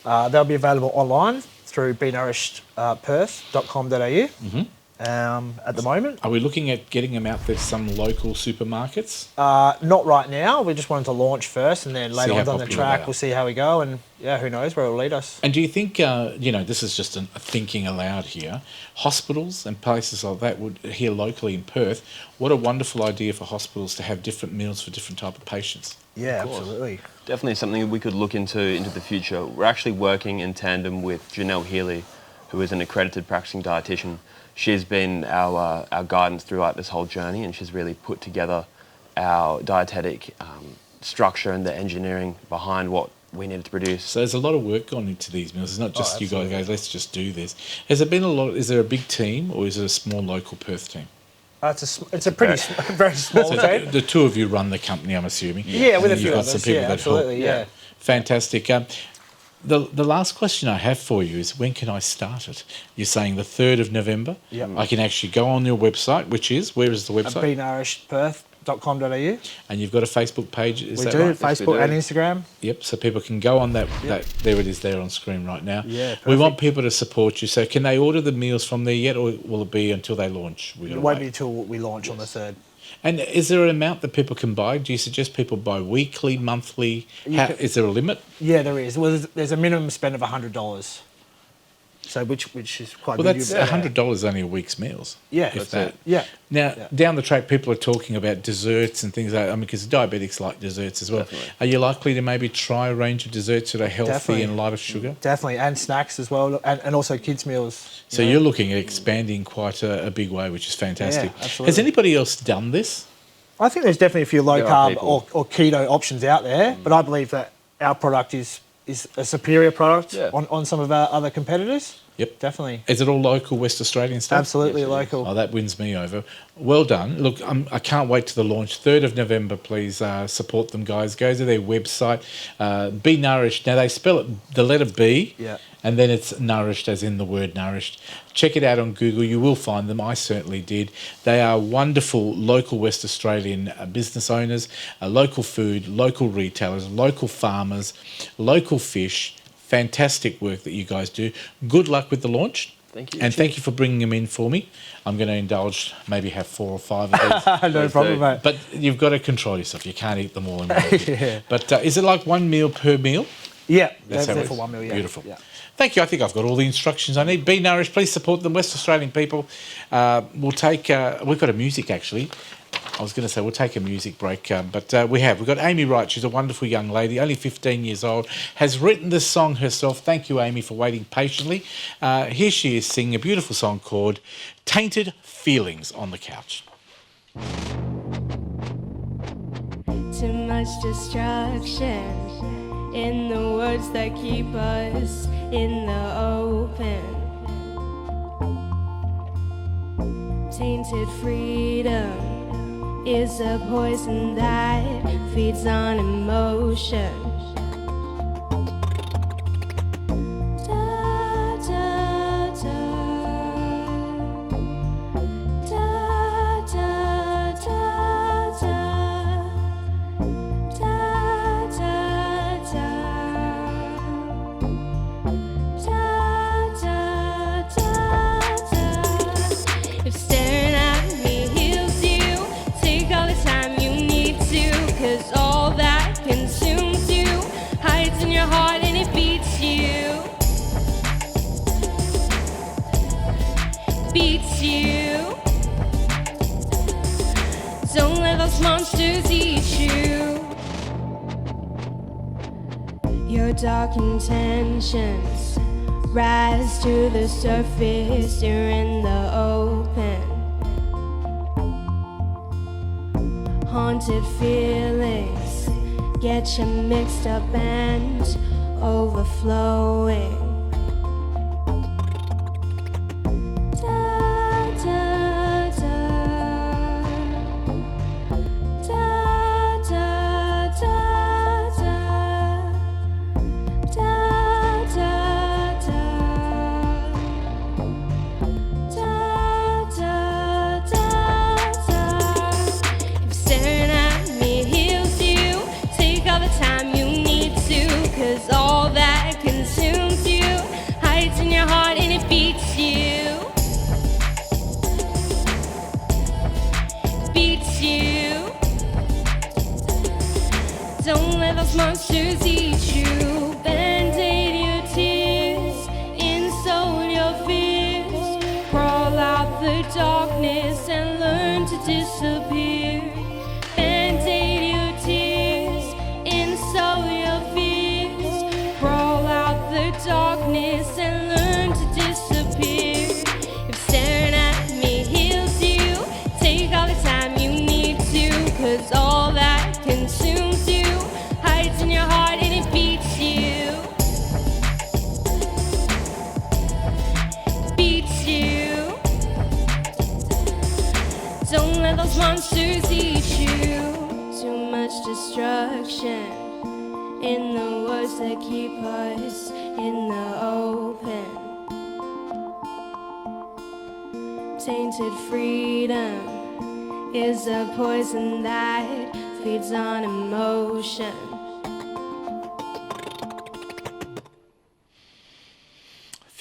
They'll be available online through benourishedperth.com.au at the moment. Are we looking at getting them out there to some local supermarkets? Not right now. We just wanted to launch first, and then later how on down the popular they track, are. we'll see how we go, and who knows where it'll lead us. And do you think, this is just a thinking aloud here, hospitals and places like that would, here locally in Perth, what a wonderful idea for hospitals to have different meals for different type of patients. Yeah, absolutely. Definitely something we could look into the future. We're actually working in tandem with Janelle Healy, who is an accredited practicing dietitian. She's been our guidance throughout this whole journey, and she's really put together our dietetic structure and the engineering behind what we needed to produce. So there's a lot of work gone into these meals. It's not just you guys go, let's just do this. Has there been is there a big team or is it a small local Perth team? It's a pretty very small So team. the two of you run the company, I'm assuming. Yeah, with And a then few you've got others. some people Yeah, that absolutely, help. yeah. Fantastic. The last question I have for you is, when can I start it? You're saying the 3rd of November? Yep. I can actually go on your website, which is, where is the website? benourishedperth.com.au. And you've got a Facebook page, is We that do, right? Facebook do. and Instagram. Yep, so people can go on that, there it is there on screen right now. Yeah, we want perfect. people to support you. So can they order the meals from there yet, or will it be until they launch? We It gotta won't wait. be until we launch on the 3rd. And is there an amount that people can buy? Do you suggest people buy weekly, monthly? Is there a limit? Yeah, there is. Well, there's a minimum spend of $100. So which is quite Well, good. that's $100 only a week's meals. Yeah, if that's that. it. Yeah. Now, Yeah. down the track, people are talking about desserts and things like that. I mean, because diabetics like desserts as well. Definitely. Are you likely to maybe try a range of desserts that are healthy Definitely. and light of sugar? Definitely, and snacks as well, and also kids' meals. So you're looking at expanding quite a big way, which is fantastic. Yeah, absolutely. Has anybody else done this? I think there's definitely a few low There are carb people. or keto options out there, but I believe that our product is a superior product Yeah. on some of our other competitors. Yep. Definitely. Is it all local West Australian stuff? Absolutely local. Oh, that wins me over. Well done. Look, I can't wait to the launch. 3rd of November, please support them, guys. Go to their website. Be Nourished. Now, they spell it the letter B, Yeah. and then it's nourished as in the word nourished. Check it out on Google. You will find them. I certainly did. They are wonderful local West Australian business owners, local food, local retailers, local farmers, local fish. Fantastic work that you guys do. Good luck with the launch. Thank you. And thank you for bringing them in for me. I'm going to indulge, maybe have 4 or 5 of these. No problem, mate. But you've got to control yourself. You can't eat them all in one day. But is it like 1 meal per meal? Yeah, That's that's how it there is. for 1 meal, yeah. Beautiful. Yeah. Thank you. I think I've got all the instructions I need. Be Nourished. Please support them. West Australian people. We'll take... we've got a music, actually. I was going to say we'll take a music break, but we've got Amy Wright. She's a wonderful young lady, only 15 years old, has written this song herself. Thank you, Amy, for waiting patiently. Here she is singing a beautiful song called Tainted Feelings on the Couch. Too much distraction in the words that keep us in the open. Tainted freedom is a poison that feeds on emotion. Da, da, da. Da, da, da, da. Da, da, da. Da, da, da. If staring at me heals you, take all the time you need to, 'cause all that consumes you hides in your heart and it beats you. Beats you. Don't let those monsters eat you. Your dark intentions rise to the surface. You're in the open. Haunted feelings get you mixed up and overflowing. Da, da, da. Da, da, da, da. Da, da, da. Da, da, da, da. If staring at me heals you, take all the time you need to, 'cause all that consumes you hides in your heart and it beats you. Beats you. Don't let those monsters eat you. Band-aid your tears, insult your fears. Crawl out the darkness and learn to disappear. Band-aid your tears, insult your fears. Crawl out the darkness and learn to disappear. If staring at me heals you, take all the time you need to, 'cause all that consumes you hides in your heart and it beats you. Beats you. Don't let those monsters eat you. Too much destruction in the words that keep us in the open. Tainted freedom is a poison that feeds on emotion.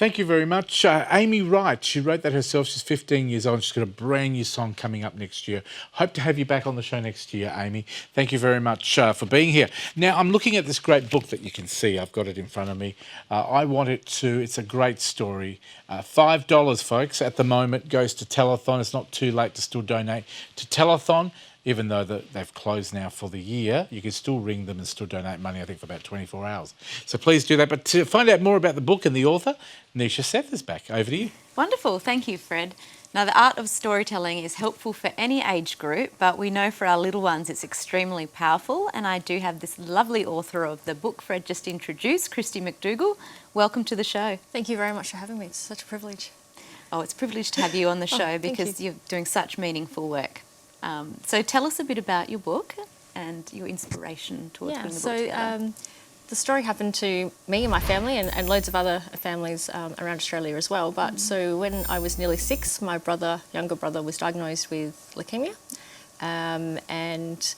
Thank you very much. Amy Wright, she wrote that herself. She's 15 years old. She's got a brand new song coming up next year. Hope to have you back on the show next year, Amy. Thank you very much for being here. Now, I'm looking at this great book that you can see. I've got it in front of me. I want it to, it's a great story. $5, folks, at the moment goes to Telethon. It's not too late to still donate to Telethon. Even though they've closed now for the year, you can still ring them and still donate money, I think, for about 24 hours. So please do that. But to find out more about the book and the author, Nisha Seth is back. Over to you. Wonderful. Thank you, Fred. Now, the art of storytelling is helpful for any age group, but we know for our little ones it's extremely powerful. And I do have this lovely author of the book Fred just introduced, Christy Mcdougall. Welcome to the show. Thank you very much for having me. It's such a privilege. Oh, it's a privilege to have you on the show thank because you're doing such meaningful work. So tell us a bit about your book and your inspiration towards putting the book together. The story happened to me and my family and loads of other families around Australia as well. But so when I was nearly 6, my younger brother, was diagnosed with leukemia, and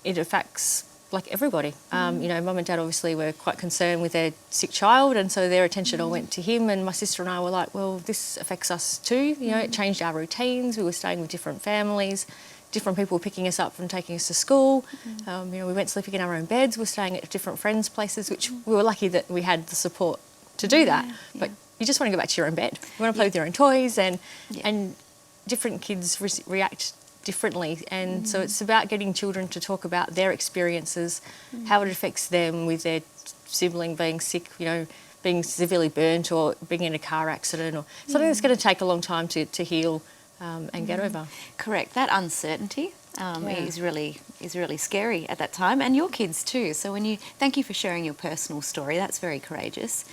it affects like everybody. You know, Mum and Dad obviously were quite concerned with their sick child, and so their attention all went to him. And my sister and I were like, well, this affects us too. You know, it changed our routines. We were staying with different families. Different people were picking us up and taking us to school. You know, we went sleeping in our own beds. We were staying at different friends' places, which we were lucky that we had the support to do that. But you just want to go back to your own bed. You want to play with your own toys, and different kids react differently. And so it's about getting children to talk about their experiences, how it affects them with their sibling being sick, you know, being severely burnt or being in a car accident or something that's going to take a long time to heal. And get over. Correct. That uncertainty is really scary at that time, and your kids too. So thank you for sharing your personal story. That's very courageous.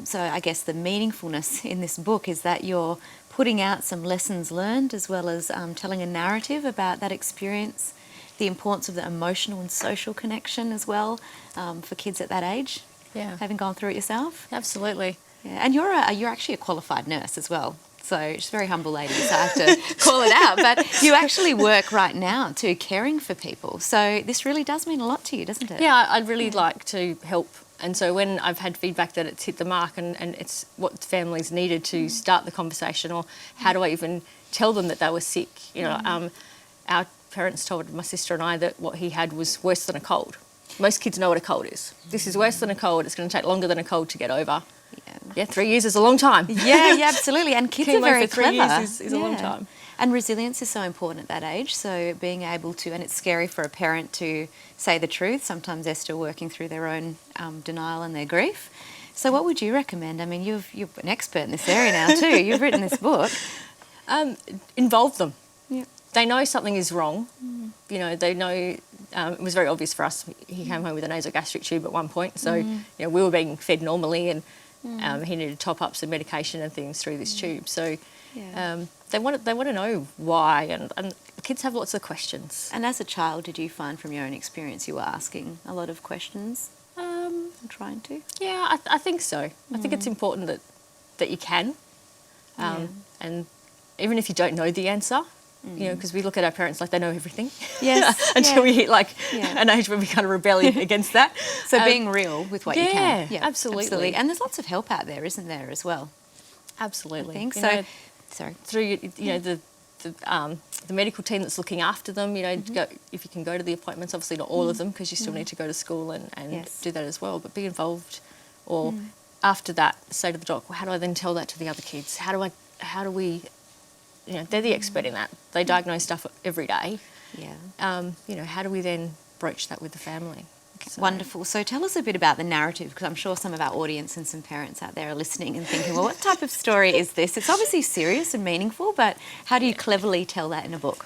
So I guess the meaningfulness in this book is that you're putting out some lessons learned as well as telling a narrative about that experience, the importance of the emotional and social connection as well for kids at that age. Yeah. Having gone through it yourself. Absolutely. Yeah. And you're actually a qualified nurse as well. So she's a very humble lady, so I have to call it out. But you actually work right now too, caring for people. So this really does mean a lot to you, doesn't it? Yeah, I'd really like to help. And so when I've had feedback that it's hit the mark and it's what families needed to start the conversation, or how do I even tell them that they were sick? You know, our parents told my sister and I that what he had was worse than a cold. Most kids know what a cold is. This is worse than a cold. It's going to take longer than a cold to get over. Yeah, 3 years is a long time. Yeah, absolutely. And kids are very for 3 clever. years is a long time. And resilience is so important at that age. So being able to, and it's scary for a parent to say the truth. Sometimes they're still working through their own denial and their grief. So what would you recommend? I mean, you're an expert in this area now too. You've written this book. Involve them. Yep. They know something is wrong. You know, they know. It was very obvious for us. He came home with a nasogastric tube at one point. So, you know, we were being fed normally and he needed to top up some medication and things through this tube. So they want to know why, and kids have lots of questions. And as a child, did you find from your own experience you were asking a lot of questions? And trying to? Yeah, I think so. I think it's important that you can, and even if you don't know the answer. You know, because we look at our parents like they know everything. Yes. Until we hit an age where we kind of rebel against that. So being real with what you can. Yeah, absolutely. And there's lots of help out there, isn't there, as well? Absolutely. I think you so. know, Sorry. Through the medical team that's looking after them, you know, if you can go to the appointments, obviously not all of them because you still need to go to school and do that as well, but be involved. Or after that, say to the doc, well, how do I then tell that to the other kids? How do we... You know, they're the expert in that. They diagnose stuff every day. Yeah. You know, how do we then broach that with the family? So. Wonderful. So tell us a bit about the narrative, because I'm sure some of our audience and some parents out there are listening and thinking, well, what type of story is this? It's obviously serious and meaningful, but how do you cleverly tell that in a book?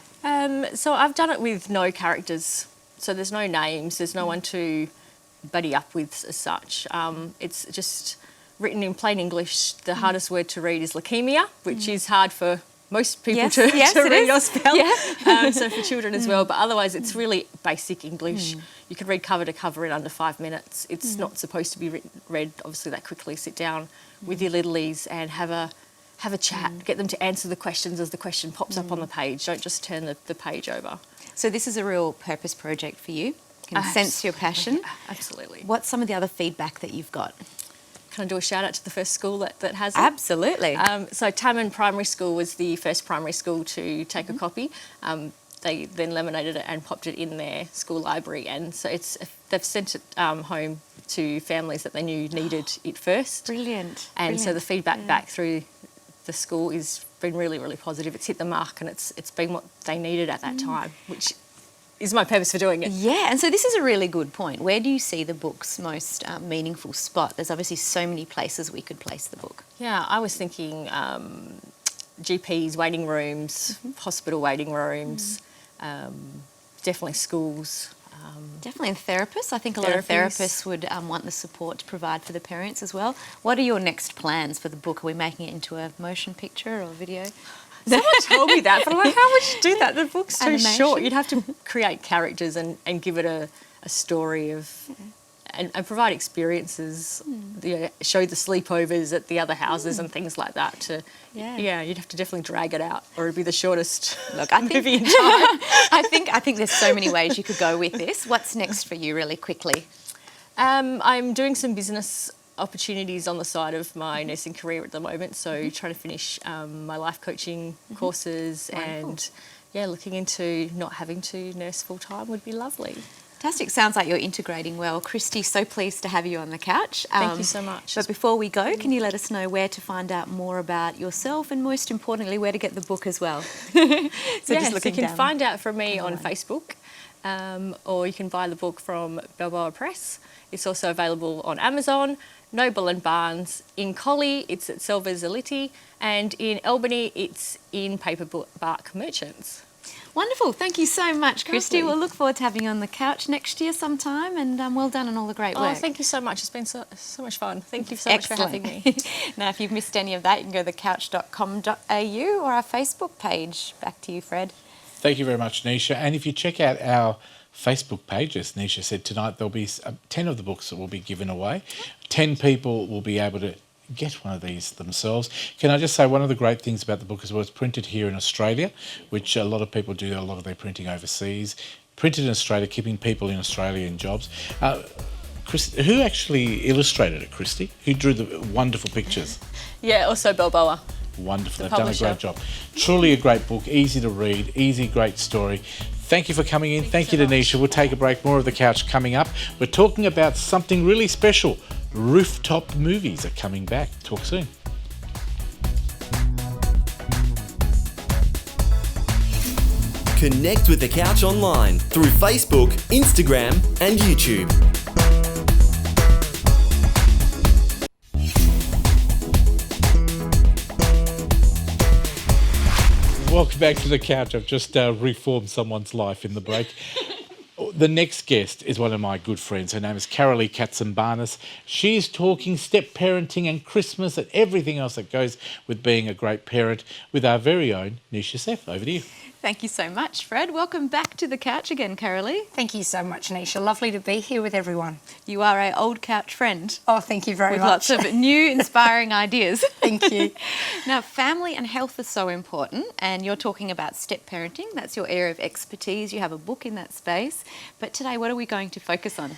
So I've done it with no characters. So there's no names. There's no one to buddy up with as such. It's just written in plain English. The hardest word to read is leukemia, which is hard for most people to read or spell. Yeah. So for children as well. But otherwise, it's really basic English. You can read cover to cover in under 5 minutes. It's not supposed to be read obviously that quickly. Sit down with your littlies and have a chat. Get them to answer the questions as the question pops up on the page. Don't just turn the page over. So this is a real purpose project for you. You can sense your passion. Absolutely. What's some of the other feedback that you've got? Can I do a shout out to the first school that has it? Absolutely. So Tamman Primary School was the first primary school to take a copy. They then laminated it and popped it in their school library, and so they've sent it home to families that they knew needed it first. Brilliant. And so the feedback back through the school has been really, really positive. It's hit the mark, and it's been what they needed at that time, which is my purpose for doing it. Yeah, and so this is a really good point. Where do you see the book's most meaningful spot? There's obviously so many places we could place the book. Yeah, I was thinking GPs, waiting rooms, hospital waiting rooms, definitely schools. Definitely, and therapists. I think a lot of therapists would want the support to provide for the parents as well. What are your next plans for the book? Are we making it into a motion picture or video? Someone told me that, but I'm like, how would you do that? The book's too Animation? short. You'd have to create characters and give it a story of... And provide experiences, show the sleepovers at the other houses and things like that. You'd have to definitely drag it out, or it'd be the shortest movie in time. I think there's so many ways you could go with this. What's next for you, really quickly? I'm doing some business opportunities on the side of my nursing career at the moment, so trying to finish my life coaching courses and looking into not having to nurse full time would be lovely. Fantastic. Sounds like you're integrating well. Christy, so pleased to have you on the couch. Thank you so much. But before we go, can you let us know where to find out more about yourself and most importantly, where to get the book as well? So you can find out from me on Facebook, or you can buy the book from Balboa Press. It's also available on Amazon, Noble and Barnes. In Collie, it's at Selva's Elite, and in Albany, it's in Paperbark Merchants. Wonderful. Thank you so much, Christy. Lovely. We'll look forward to having you on the couch next year sometime, and well done on all the great work. Oh, thank you so much. It's been so much fun. Thank you so much for having me. Now, if you've missed any of that, you can go to thecouch.com.au or our Facebook page. Back to you, Fred. Thank you very much, Nisha. And if you check out our Facebook page, as Nisha said tonight, there'll be 10 of the books that will be given away. 10 people will be able to get one of these themselves. Can I just say one of the great things about the book as well, it's printed here in Australia, which a lot of people do a lot of their printing overseas. Printed in Australia, keeping people in Australia in jobs. Who actually illustrated it, Christy? Who drew the wonderful pictures? Yeah, also Balboa. Wonderful. The They've done a great job. Truly a great book, easy to read, great story. Thank you for coming in. Thank you, Denisha. We'll take a break. More of the couch coming up. We're talking about something really special. Rooftop movies are coming back. Talk soon. Connect with The Couch online through Facebook, Instagram and YouTube. Welcome back to The Couch. I've just reformed someone's life in the break. The next guest is one of my good friends. Her name is Carolee Katzenbarnes. She's talking step parenting and Christmas and everything else that goes with being a great parent with our very own Nisha Seth. Over to you. Thank you so much, Fred. Welcome back to the couch again, Carolee. Thank you so much, Nisha. Lovely to be here with everyone. You are an old couch friend. Oh, thank you very with much. Lots of new, inspiring ideas. Thank you. Now, family and health are so important, and you're talking about step parenting. That's your area of expertise. You have a book in that space. But today, what are we going to focus on?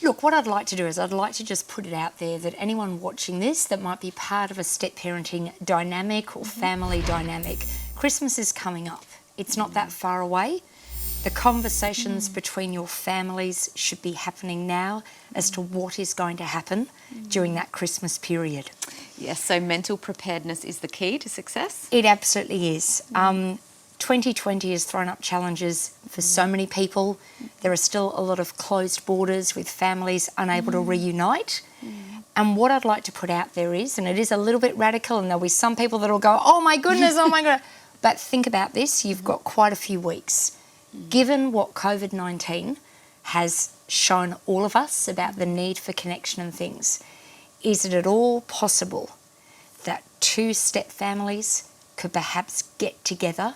Look, what I'd like to do is I'd like to just put it out there that anyone watching this that might be part of a step parenting dynamic or family dynamic, Christmas is coming up. It's not that far away. The conversations between your families should be happening now as to what is going to happen during that Christmas period. Yes, so mental preparedness is the key to success? It absolutely is. 2020 has thrown up challenges for so many people. There are still a lot of closed borders with families unable to reunite. And what I'd like to put out there is, and it is a little bit radical, and there'll be some people that will go, oh my goodness, oh my God. But think about this, you've got quite a few weeks. Given what COVID-19 has shown all of us about the need for connection and things, is it at all possible that two step families could perhaps get together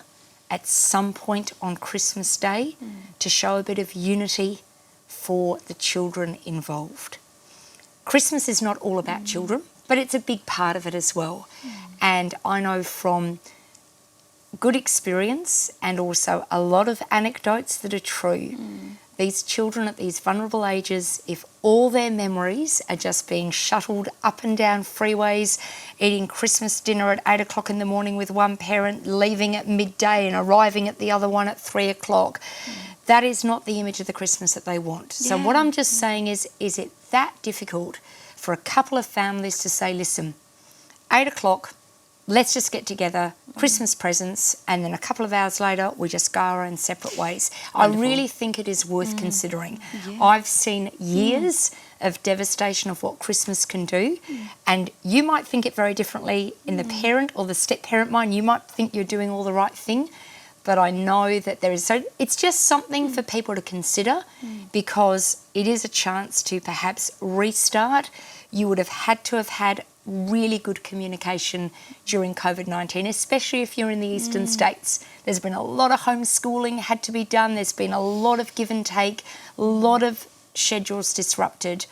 at some point on Christmas Day to show a bit of unity for the children involved? Christmas is not all about children, but it's a big part of it as well. And I know from good experience and also a lot of anecdotes that are true. These children at these vulnerable ages, if all their memories are just being shuttled up and down freeways, eating Christmas dinner at 8 o'clock in the morning with one parent, leaving at midday and arriving at the other one at 3 o'clock, that is not the image of the Christmas that they want. So what I'm just saying is it that difficult for a couple of families to say, listen, 8 o'clock, let's just get together Christmas presents, and then a couple of hours later, we just go our own separate ways. Wonderful. I really think it is worth considering. Yeah. I've seen years of devastation of what Christmas can do, and you might think it very differently in the parent or the step-parent mind. You might think you're doing all the right thing, but I know that there is. So it's just something for people to consider, because it is a chance to perhaps restart. You would have had really good communication during COVID-19, especially if you're in the eastern states. There's been a lot of homeschooling had to be done. There's been a lot of give and take, a lot of schedules disrupted.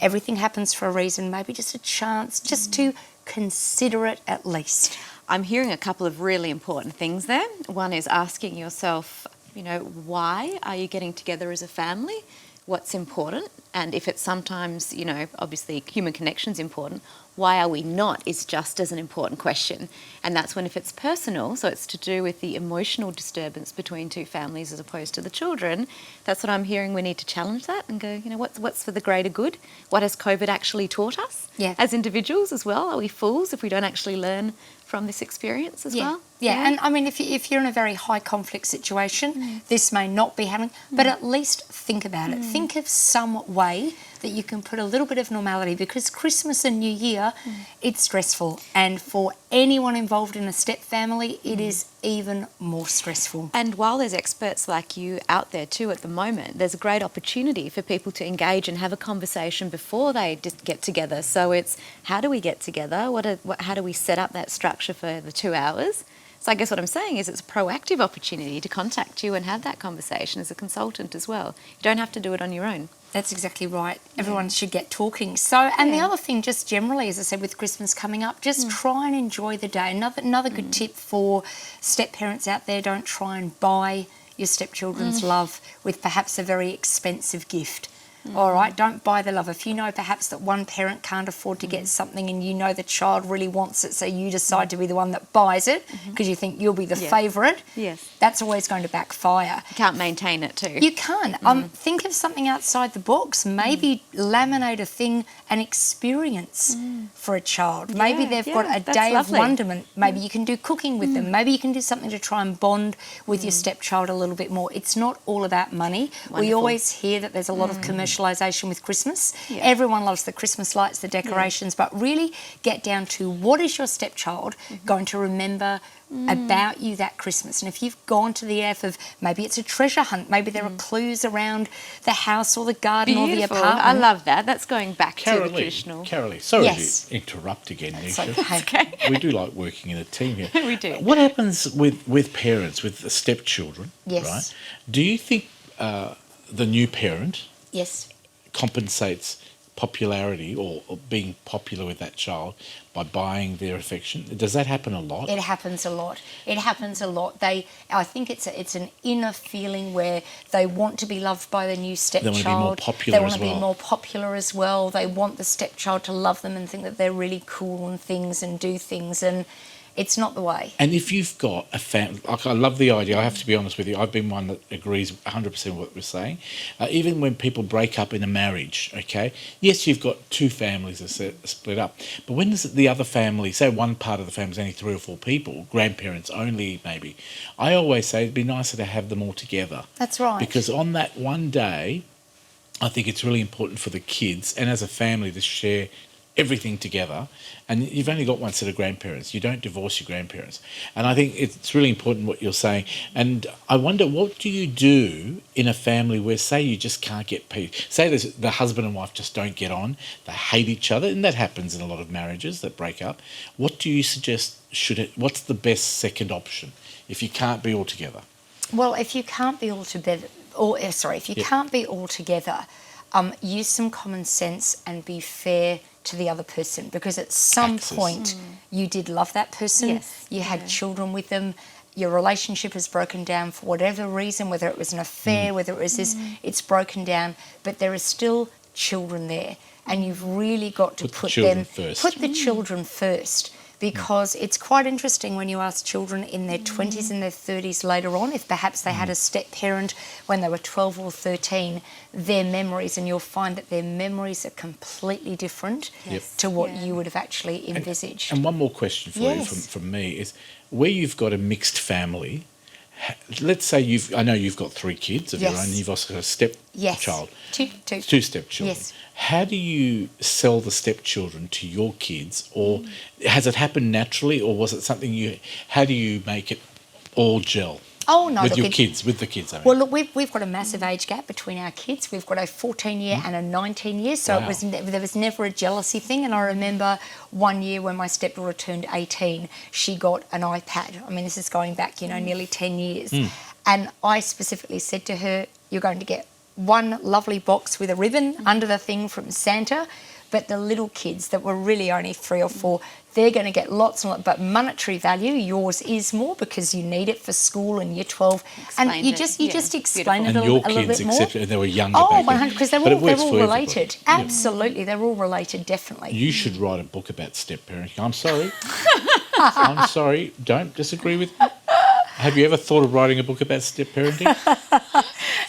Everything happens for a reason. Maybe just a chance just to consider it at least. I'm hearing a couple of really important things there. One is asking yourself, why are you getting together as a family? What's important? And if it's sometimes, obviously human connection's important, why are we not is just as an important question. And that's when, if it's personal, so it's to do with the emotional disturbance between two families as opposed to the children, that's what I'm hearing. We need to challenge that and go, what's for the greater good? What has COVID actually taught us as individuals as well? Are we fools if we don't actually learn from this experience as well? Yeah, and I mean, if you're in a very high conflict situation, this may not be happening, but at least think about it. Think of some way that you can put a little bit of normality, because Christmas and New Year, it's stressful. And for anyone involved in a step family, it is even more stressful. And while there's experts like you out there too at the moment, there's a great opportunity for people to engage and have a conversation before they get together. So it's, how do we get together? How do we set up that structure for the 2 hours? So I guess what I'm saying is it's a proactive opportunity to contact you and have that conversation as a consultant as well. You don't have to do it on your own. That's exactly right. Everyone should get talking. So, and the other thing, just generally, as I said, with Christmas coming up, just try and enjoy the day. Another good tip for step parents out there: don't try and buy your stepchildren's love with perhaps a very expensive gift. All right, don't buy the love. If you know perhaps that one parent can't afford to get something and you know the child really wants it, so you decide to be the one that buys it because you think you'll be the favourite, that's always going to backfire. You can't maintain it too. You can't. Think of something outside the box. Maybe laminate a thing, an experience for a child. Maybe they've got a day of wonderment. Maybe you can do cooking with them. Maybe you can do something to try and bond with your stepchild a little bit more. It's not all about money. Wonderful. We always hear that there's a lot of commercialisation with Christmas. Everyone loves the Christmas lights, the decorations, but really get down to what is your stepchild going to remember about you that Christmas. And if you've gone to the F of, maybe it's a treasure hunt, maybe there are clues around the house or the garden or the apartment. I love that. That's going back to the traditional. Carolee, sorry to interrupt again, Nisha. Okay. We do like working in a team here. We do. What happens with parents, with the stepchildren, right? Do you think the new parent compensates popularity or being popular with that child by buying their affection? Does that happen a lot? It happens a lot. It happens a lot. I think it's an inner feeling where they want to be loved by the new stepchild. They want to be more popular They want to be more popular as well. They want the stepchild to love them and think that they're really cool and things and do things, and it's not the way. And if you've got a family, like, I love the idea, I have to be honest with you, I've been one that agrees 100% with what we're saying. Even when people break up in a marriage, okay, yes, you've got two families that are split up, but when is it the other family, say one part of the family is only 3 or 4 people, grandparents only maybe, I always say it'd be nicer to have them all together. That's right. Because on that one day, I think it's really important for the kids and as a family to share everything together, and you've only got one set of grandparents. You don't divorce your grandparents. And I think it's really important what you're saying. And I wonder, what do you do in a family where, say, you just can't get peace? Say the husband and wife just don't get on, they hate each other, and that happens in a lot of marriages that break up. What do you suggest what's the best second option if you can't be all together? Well, if you can't be all together, can't be all together, use some common sense and be fair to the other person, because at some point you did love that person, you had children with them, your relationship has broken down for whatever reason, whether it was an affair, whether it was this, it's broken down, but there are still children there, and you've really got to put the children first, because it's quite interesting when you ask children in their 20s and their 30s later on if perhaps they had a step parent when they were 12 or 13, their memories, and you'll find that their memories are completely different to what you would have actually envisaged. And one more question for you from me is, where you've got a mixed family, let's say I know you've got 3 kids of your own, and you've also got a stepchild. Two stepchildren. Yes. How do you sell the stepchildren to your kids, or has it happened naturally, or was it something how do you make it all gel? Oh, no, with look, your kids, with the kids, I mean. Well, look, we've got a massive age gap between our kids. We've got a 14-year and a 19-year, so there was never a jealousy thing. And I remember one year when my stepdaughter turned 18, she got an iPad. I mean, this is going back, nearly 10 years. And I specifically said to her, you're going to get one lovely box with a ribbon under the thing from Santa, but the little kids that were really only 3 or 4, they're going to get lots and lots, but monetary value, yours is more because you need it for school and year 12. And you just explain it a little bit more. And your kids accepted, and they were younger back then. 100%, because they're all related. Absolutely, they're all related, definitely. You should write a book about step parenting. I'm sorry. I'm sorry. Don't disagree with me. Have you ever thought of writing a book about step parenting?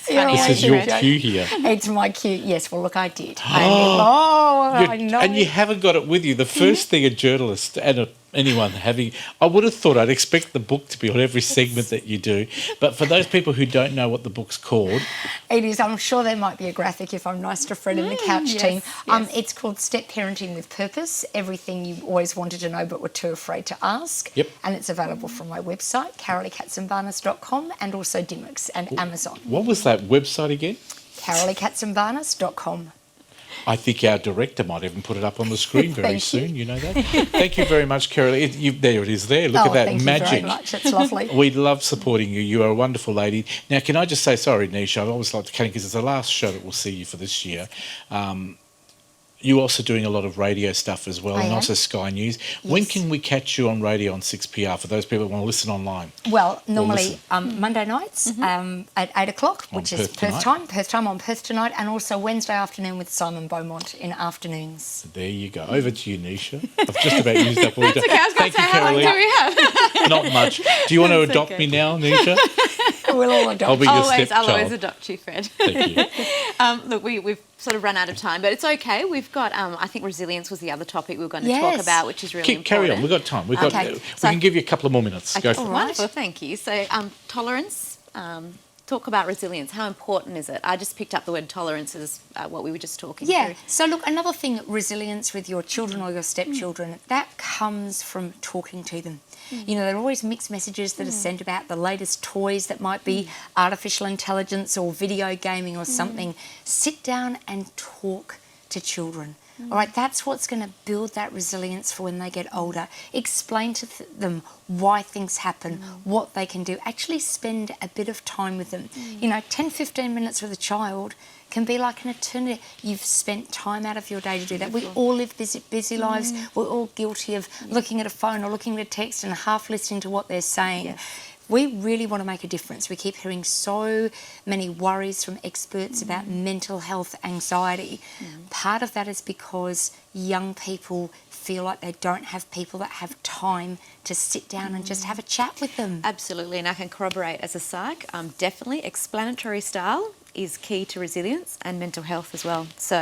This is your cue here. It's my cue. Yes, well, look, I did. I know. And you haven't got it with you. The first thing a journalist and anyone I would have thought I'd expect the book to be on every segment that you do. But for those people who don't know what the book's called... It is. I'm sure there might be a graphic if I'm nice to Fred and the Couch team. Yes. It's called Step Parenting with Purpose, everything you've always wanted to know but were too afraid to ask. Yep. And it's available from my website, CaroleeKatzenbarnes.com, and also Dimmicks and Amazon. What was that website again? CaroleeKatzenbarnes.com. I think our director might even put it up on the screen very soon. You know that. Thank you very much, Carolee. There it is there. Look at that thank magic. Thank you very much. It's lovely. We love supporting you. You are a wonderful lady. Now, can I just say, sorry, Nisha, I always like to cut in because it's the last show that we'll see you for this year. You're also doing a lot of radio stuff as well, and also Sky News. Yes. When can we catch you on radio on 6PR for those people that want to listen online? Well, normally Monday nights at 8 o'clock, which is Perth time on Perth Tonight, and also Wednesday afternoon with Simon Beaumont in afternoons. There you go. Over to you, Nisha. I've just about used up all your time. Okay, I was going to say, how long do we have? Not much. Do you want to adopt me now, Nisha? We'll all adopt. I'll be your stepchild. I'll always adopt you, Fred. Thank you. Look, we've sort of run out of time, but it's okay. We've got, I think resilience was the other topic we were going to talk about, which is really important. Carry on. We've got time. We can give you a couple of more minutes. Go for it. Wonderful, thank you. So tolerance, talk about resilience. How important is it? I just picked up the word tolerance as what we were just talking through. So look, another thing, resilience with your children or your stepchildren, that comes from talking to them. There are always mixed messages that are sent about the latest toys that might be artificial intelligence or video gaming or something. Sit down and talk to children. All right, that's what's going to build that resilience for when they get older. Explain to them why things happen, what they can do. Actually spend a bit of time with them. 10, 15 minutes with a child can be like an eternity. You've spent time out of your day to do that. We all live busy lives. We're all guilty of looking at a phone or looking at a text and half listening to what they're saying. Yes. We really want to make a difference. We keep hearing so many worries from experts about mental health, anxiety. Part of that is because young people feel like they don't have people that have time to sit down and just have a chat with them. Absolutely, and I can corroborate as a psych, definitely explanatory style is key to resilience and mental health as well. So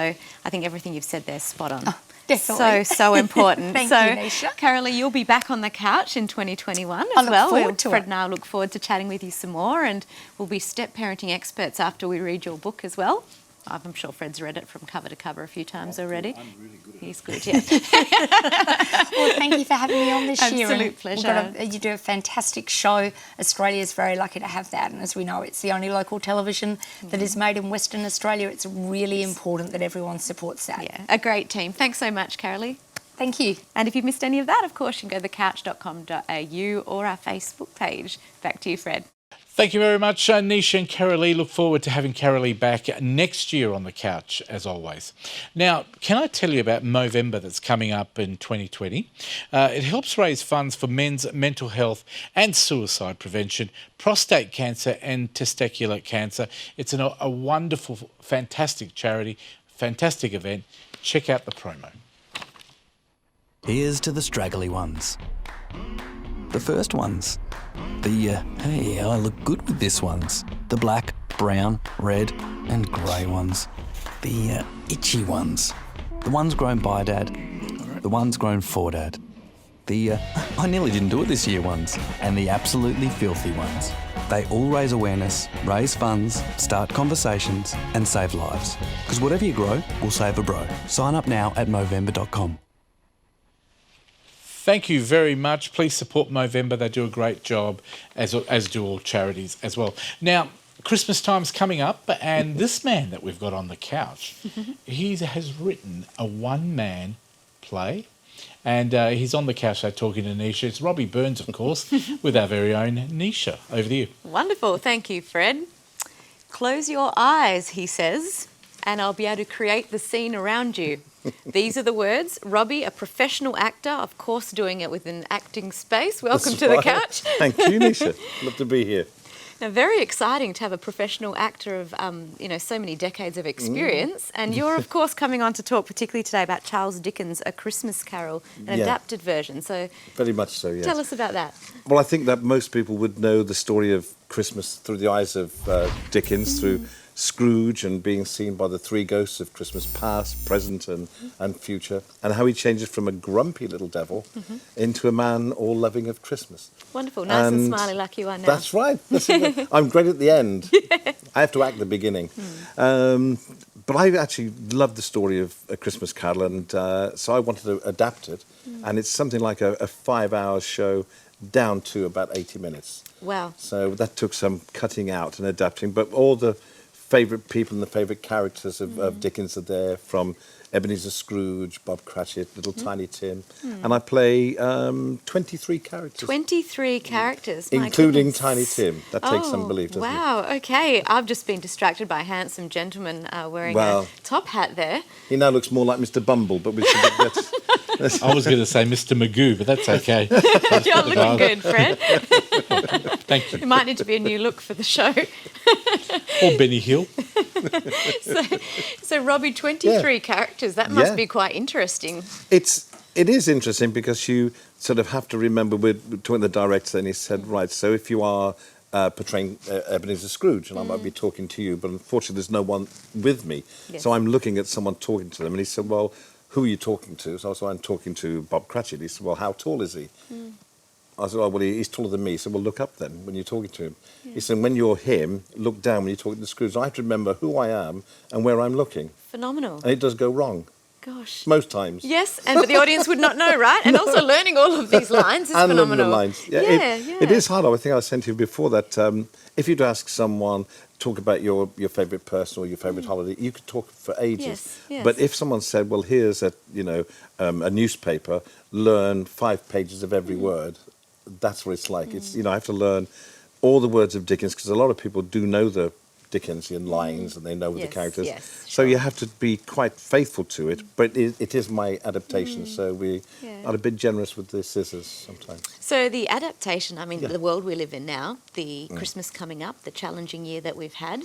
I think everything you've said there is spot on. Definitely. So important. Thank you, Nisha. Carolee, you'll be back on the couch in 2021 I look forward to Fred it. and I look forward to chatting with you some more, and we'll be step parenting experts after we read your book as well. I'm sure Fred's read it from cover to cover a few times already. I'm really good at it. He's good, yeah. Well, thank you for having me on this year. Absolute pleasure. You do a fantastic show. Australia's very lucky to have that, and as we know, it's the only local television that is made in Western Australia. It's really important that everyone supports that. Yeah, a great team. Thanks so much, Carolee. Thank you. And if you've missed any of that, of course, you can go to thecouch.com.au or our Facebook page. Back to you, Fred. Thank you very much, Nisha and Carolee. Look forward to having Carolee back next year on the couch, as always. Now, can I tell you about Movember that's coming up in 2020? It helps raise funds for men's mental health and suicide prevention, prostate cancer and testicular cancer. It's a wonderful, fantastic charity, fantastic event. Check out the promo. Here's to the straggly ones. The first ones. The, hey, I look good with this ones. The black, brown, red and grey ones. The itchy ones. The ones grown by Dad. The ones grown for Dad. The, I nearly didn't do it this year ones. And the absolutely filthy ones. They all raise awareness, raise funds, start conversations and save lives. Because whatever you grow will save a bro. Sign up now at Movember.com. Thank you very much. Please support Movember. They do a great job, as do all charities as well. Now, Christmas time's coming up, and this man that we've got on the couch, he has written a one-man play, and he's on the couch talking to Nisha. It's Robbie Burns, of course, with our very own Nisha. Over to you. Wonderful. Thank you, Fred. Close your eyes, he says, and I'll be able to create the scene around you. These are the words. Robbie, a professional actor, of course doing it within acting space. Welcome to the couch. Thank you, Nisha. Love to be here. Now, very exciting to have a professional actor of, so many decades of experience. And you're, of course, coming on to talk particularly today about Charles Dickens' A Christmas Carol, an adapted version. So very much so, yes. Tell us about that. Well, I think that most people would know the story of Christmas through the eyes of Dickens, through Scrooge and being seen by the three ghosts of Christmas past, present and future, and how he changes from a grumpy little devil into a man all loving of Christmas. Wonderful. Nice and smiley like you are now. That's right. I'm great at the end. I have to act the beginning. But I actually love the story of A Christmas Carol, and so I wanted to adapt it. And it's something like a 5-hour show down to about 80 minutes. Wow. So that took some cutting out and adapting, but all the favourite people and the favourite characters of Dickens are there, from Ebenezer Scrooge, Bob Cratchit, Little Tiny Tim. And I play 23 characters. 23 characters, my including goodness. Tiny Tim. That takes some belief, doesn't it? Wow, okay. I've just been distracted by a handsome gentleman wearing a top hat there. He now looks more like Mr. Bumble, but we should get that. I was going to say Mr. Magoo, but that's okay. You're looking good, Fred. Thank you. It might need to be a new look for the show. Or Benny Hill. So Robbie, 23 characters. That must be quite interesting. It is interesting because you sort of have to remember, we're talking to the director, and he said, right, so if you are portraying Ebenezer Scrooge, and I might be talking to you, but unfortunately there's no one with me. Yes. So I'm looking at someone talking to them, and he said, well, who are you talking to? So I said, I'm talking to Bob Cratchit. He said, well, how tall is he? I said, oh, well, he's taller than me. He said, well, look up then when you're talking to him. He said, when you're him, look down when you're talking to Scrooge. I have to remember who I am and where I'm looking. Phenomenal. And it does go wrong. Gosh. Most times. Yes, but the audience would not know, right? And also learning all of these lines is and phenomenal. learning the lines. It is hard. I think I said to you before that if you'd ask someone, talk about your favourite person or your favourite holiday, you could talk for ages. Yes. But if someone said, well, here's a newspaper, learn 5 pages of every word, that's what it's like. It's I have to learn all the words of Dickens, because a lot of people do know the Dickensian lines and they know the characters. Yes, so you have to be quite faithful to it. But it is my adaptation, so we are a bit generous with the scissors sometimes. So the adaptation, the world we live in now, the Christmas coming up, the challenging year that we've had,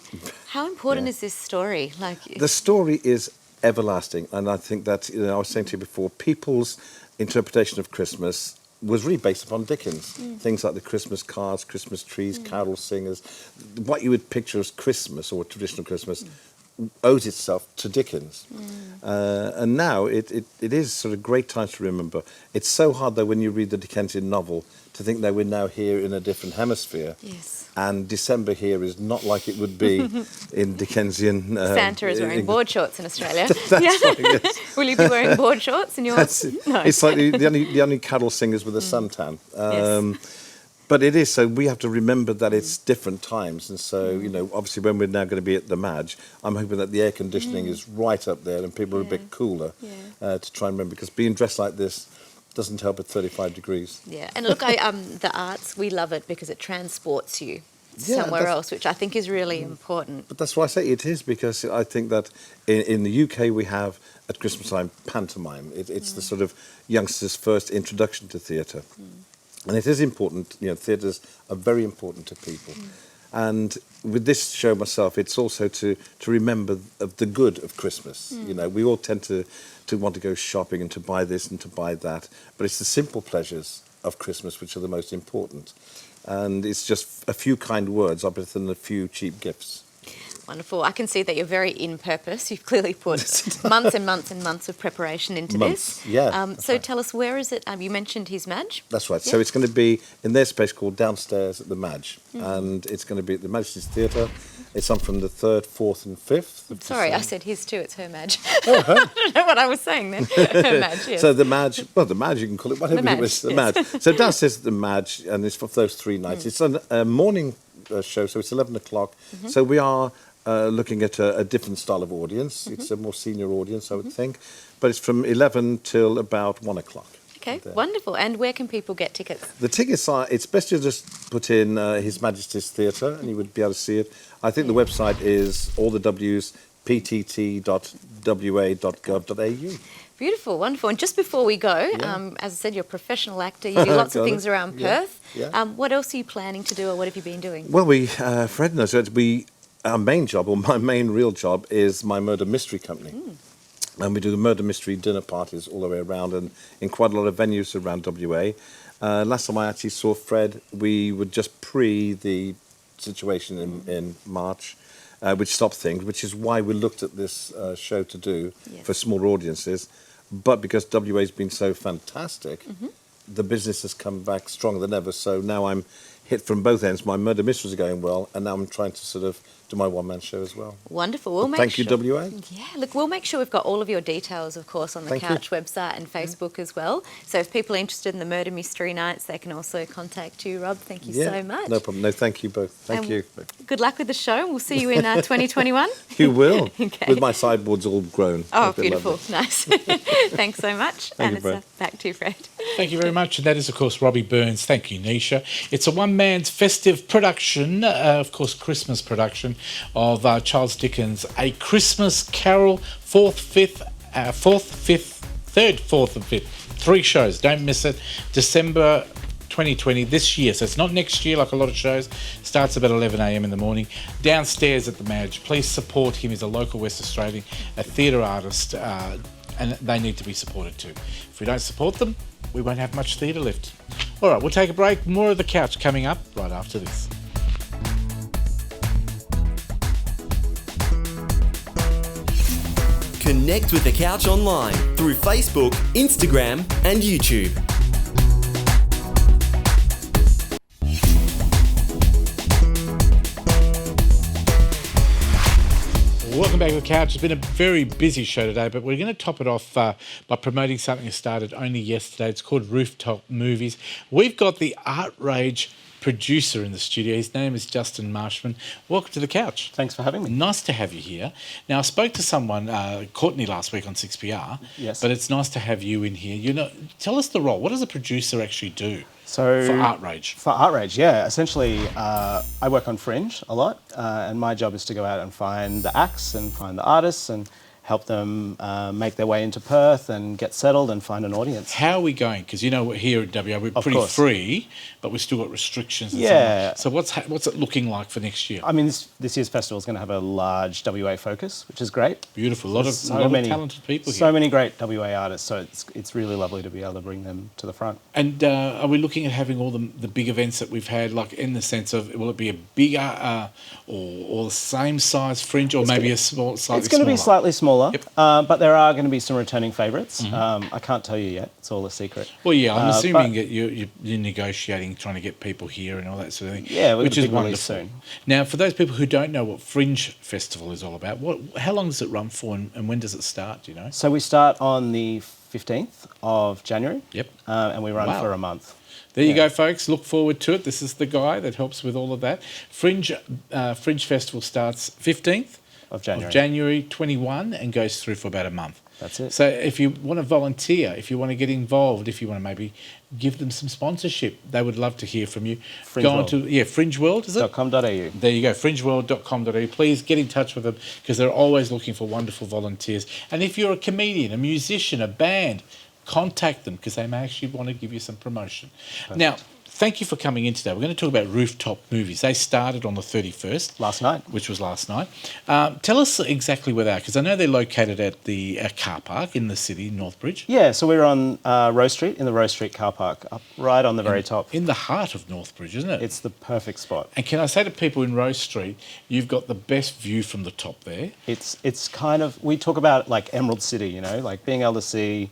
how important is this story? The story is everlasting, and I think that, I was saying to you before, people's interpretation of Christmas was really based upon Dickens. Things like the Christmas cards, Christmas trees, carol singers. What you would picture as Christmas or traditional Christmas owes itself to Dickens. And now it is sort of great time to remember. It's so hard, though, when you read the Dickensian novel, to think that we're now here in a different hemisphere. Yes. And December here is not like it would be in Dickensian... Santa is wearing board shorts in Australia. That's right, yes. Will you be wearing board shorts in yours? No. It's like the only carol singers with a suntan. But it is, so we have to remember that it's different times. And so, obviously when we're now going to be at the Madge, I'm hoping that the air conditioning is right up there and people are a bit cooler to try and remember. Because being dressed like this doesn't help at 35 degrees. Yeah, and look, the arts, we love it because it transports you somewhere else, which I think is really important. But that's why I say it is, because I think that in the UK we have, at Christmas time, pantomime. It's the sort of youngsters' first introduction to theatre. And it is important, theatres are very important to people. And with this show myself, it's also to remember of the good of Christmas. You know, we all tend to want to go shopping and to buy this and to buy that, but it's the simple pleasures of Christmas which are the most important. And it's just a few kind words are better than a few cheap gifts. Wonderful. I can see that you're very in purpose. You've clearly put months and months and months of preparation into this. Yeah. So tell us, where is it? You mentioned his Madge. That's right. Yeah. So it's going to be in their space called Downstairs at the Madge. And it's going to be at the Majesty's Theatre. It's on from the 3rd, 4th and 5th. of Sorry, I December. said his too. It's her Madge. Oh, her. I don't know what I was saying then. Her Madge, yes. So the Madge, well, the Madge, you can call it whatever The it was. The Madge, Madge. So Downstairs at the Madge, and it's for those 3 nights. It's a morning show, so it's 11 o'clock. So we are looking at a different style of audience. It's a more senior audience, I would think. But it's from 11 till about 1 o'clock. Okay, wonderful. And where can people get tickets? The tickets are, it's best to just put in His Majesty's Theatre and you would be able to see it. I think the website is all the W's, ptt.wa.gov.au. Beautiful, wonderful. And just before we go, as I said, you're a professional actor. You do lots of Got things it. around Yeah. Perth. Yeah. What else are you planning to do, or what have you been doing? Well, Fred knows that our main job, or my main real job, is my murder mystery company. And we do the murder mystery dinner parties all the way around and in quite a lot of venues around WA. Last time I actually saw Fred, we were just pre the situation in March, which stopped things, which is why we looked at this show to do for smaller audiences. But because WA's been so fantastic, the business has come back stronger than ever. So now I'm hit from both ends. My murder mysteries are going well, and now I'm trying to sort of do my one-man show as well. Wonderful. We'll make Thank you, WA. Yeah, look, we'll make sure we've got all of your details, of course, on the Thank you. Couch website and Facebook as well. So if people are interested in the murder mystery nights, they can also contact you, Rob. Thank you so much. No problem. No, thank you both. Thank And you. Good luck with the show. We'll see you in 2021. You will, Okay. with my sideboards all grown. Oh, That'd be beautiful. lovely. Nice. Thanks so much. Thank and you, it's Fred. back to you, Fred. Thank you very much. And that is, of course, Robbie Burns. Thank you, Nisha. It's a one-man's festive production, of course, Christmas production of Charles Dickens' A Christmas Carol, 4th, 5th, 3rd, 4th and 5th. 3 shows. Don't miss it. December 2020, this year. So it's not next year like a lot of shows. Starts about 11 a.m. in the morning. Downstairs at the Madge. Please support him. He's a local West Australian, a theatre artist, and they need to be supported too. If we don't support them, we won't have much theatre left. All right, we'll take a break. More of The Couch coming up right after this. Connect with The Couch online through Facebook, Instagram, and YouTube. Welcome back to The Couch. It's been a very busy show today, but we're going to top it off by promoting something that started only yesterday. It's called Rooftop Movies. We've got the Art Rage producer in the studio. His name is Justin Marshman. Welcome to The Couch. Thanks for having me. Nice to have you here. Now, I spoke to someone, Courtney, last week on 6PR. Yes. But it's nice to have you in here. You know, tell us the role. What does a producer actually do? So for Art Rage? For Art Rage, yeah. Essentially, I work on Fringe a lot, and my job is to go out and find the acts and find the artists and help them make their way into Perth and get settled and find an audience. How are we going? Because, you know, here at WA, we're pretty free, but we've still got restrictions and so on. So what's it looking like for next year? I mean, this year's festival is going to have a large WA focus, which is great. Beautiful. A lot of talented people here. So many great WA artists, so it's really lovely to be able to bring them to the front. And are we looking at having all the big events that we've had, like in the sense of, will it be a bigger or the same size Fringe, or maybe slightly smaller? It's going to be slightly smaller, Yep. but there are going to be some returning favourites. I can't tell you yet. It's all a secret. Well, yeah, I'm assuming that you're negotiating, trying to get people here and all that sort of thing. Yeah, which is wonderful. Soon. Now, for those people who don't know what Fringe Festival is all about, how long does it run for, and when does it start? Do you know? So we start on the 15th of January. Yep. And we run for a month. There you go, folks. Look forward to it. This is the guy that helps with all of that. Fringe Festival starts 15th of January. 21 and goes through for about a month. That's it. So if you want to volunteer, if you want to get involved, if you want to maybe give them some sponsorship, they would love to hear from you. Fringe World. Fringe World, is it? .com.au. There you go, fringeworld.com.au. Please get in touch with them because they're always looking for wonderful volunteers. And if you're a comedian, a musician, a band, contact them because they may actually want to give you some promotion. Perfect. Now, thank you for coming in today. We're going to talk about rooftop movies. They started on the 31st. Last night. Which was last night. Tell us exactly where they are, because I know they're located at the car park in the city, Northbridge. Yeah, so we're on Rose Street, in the Rose Street car park, up right on the very top. In the heart of Northbridge, isn't it? It's the perfect spot. And can I say to people in Rose Street, you've got the best view from the top there. It's kind of, we talk about like Emerald City, you know, like being able to see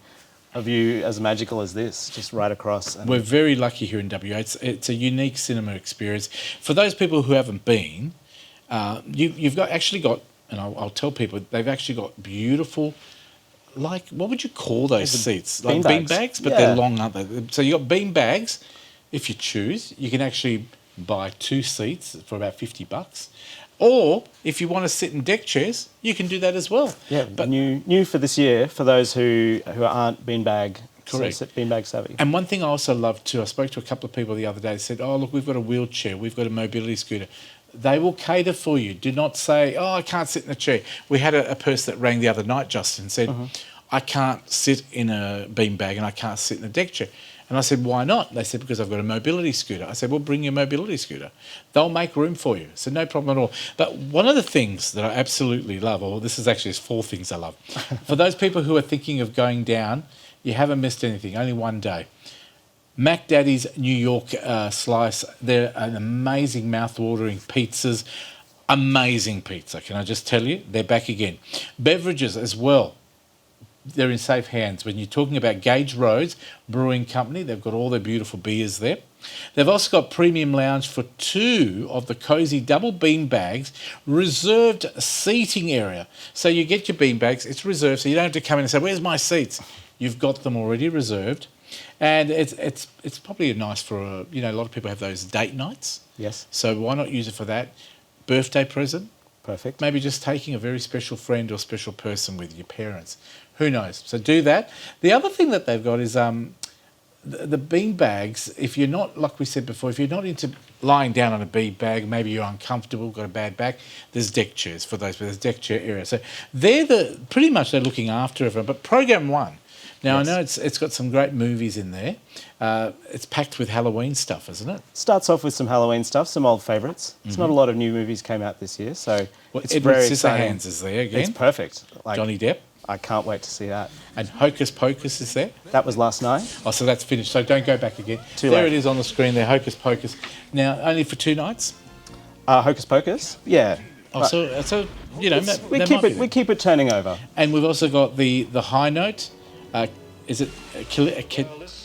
a view as magical as this, just right across. We're very lucky here in WA. It's a unique cinema experience. For those people who haven't been, you've actually got, and I'll tell people, they've actually got beautiful, like, what would you call those seats? Like bean bags, but they're long, aren't they? So you've got bean bags. If you choose, you can actually buy 2 seats for about $50. Or if you want to sit in deck chairs, you can do that as well. Yeah, but new for this year, for those who aren't beanbag savvy. And one thing I also love too, I spoke to a couple of people the other day, said, oh, look, we've got a wheelchair, we've got a mobility scooter. They will cater for you. Do not say, oh, I can't sit in a chair. We had a person that rang the other night, Justin, said, I can't sit in a beanbag and I can't sit in a deck chair. And I said, why not? They said, because I've got a mobility scooter. I said, well, bring your mobility scooter. They'll make room for you. So no problem at all. But one of the things that I absolutely love, or this is actually 4 things I love, for those people who are thinking of going down, you haven't missed anything, only one day. Mac Daddy's New York Slice, they're an amazing mouth-watering pizzas, amazing pizza, can I just tell you? They're back again. Beverages as well. They're in safe hands. When you're talking about Gage Roads Brewing Company, they've got all their beautiful beers there. They've also got premium lounge for 2 of the cosy double bean bags, reserved seating area. So you get your bean bags, it's reserved, so you don't have to come in and say, where's my seats? You've got them already reserved. And it's probably nice for, a lot of people have those date nights. Yes. So why not use it for that? Birthday present. Perfect. Maybe just taking a very special friend or special person with your parents. Who knows? So do that. The other thing that they've got is the bean bags. If you're not, like we said before, if you're not into lying down on a bean bag, maybe you're uncomfortable, got a bad back, there's deck chairs for those, but there's deck chair area. So they're pretty much they're looking after everyone. But Program 1, now I know it's got some great movies in there. It's packed with Halloween stuff, isn't it? Starts off with some Halloween stuff, some old favourites. It's not a lot of new movies came out this year, so it's Edward very Scissorhands exciting. is there again. It's perfect. Like, Johnny Depp. I can't wait to see that. And Hocus Pocus is there. That was last night. Oh, so that's finished. So don't go back again. Too there late. it is on the screen there, Hocus Pocus. Now, only for 2 nights? Hocus Pocus? Yeah. Oh, so we keep it turning over. And we've also got the high note. Is it a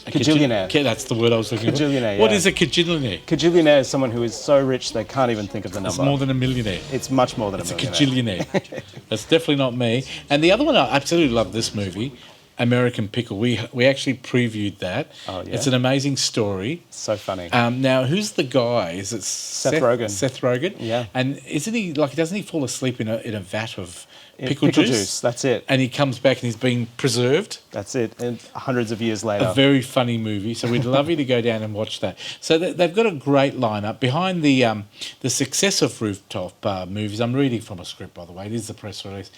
Cajillionaire. That's the word I was looking for. Cajillionaire, What yeah. is a cajillionaire? Cajillionaire is someone who is so rich they can't even think of the number. It's more than a millionaire. It's much more than It's a a millionaire. cajillionaire. That's definitely not me. And the other one, I absolutely love this movie, American Pickle. We actually previewed that. Oh, yeah? It's an amazing story. So funny. Now, who's the guy? Is it Seth Rogen. Seth Rogen? Yeah. And doesn't he fall asleep in a vat of Pickle juice, that's it. And he comes back and he's being preserved. That's it. And hundreds of years later. A very funny movie. So we'd love you to go down and watch that. So they've got a great lineup behind the success of rooftop movies. I'm reading from a script, by the way. It is the press release.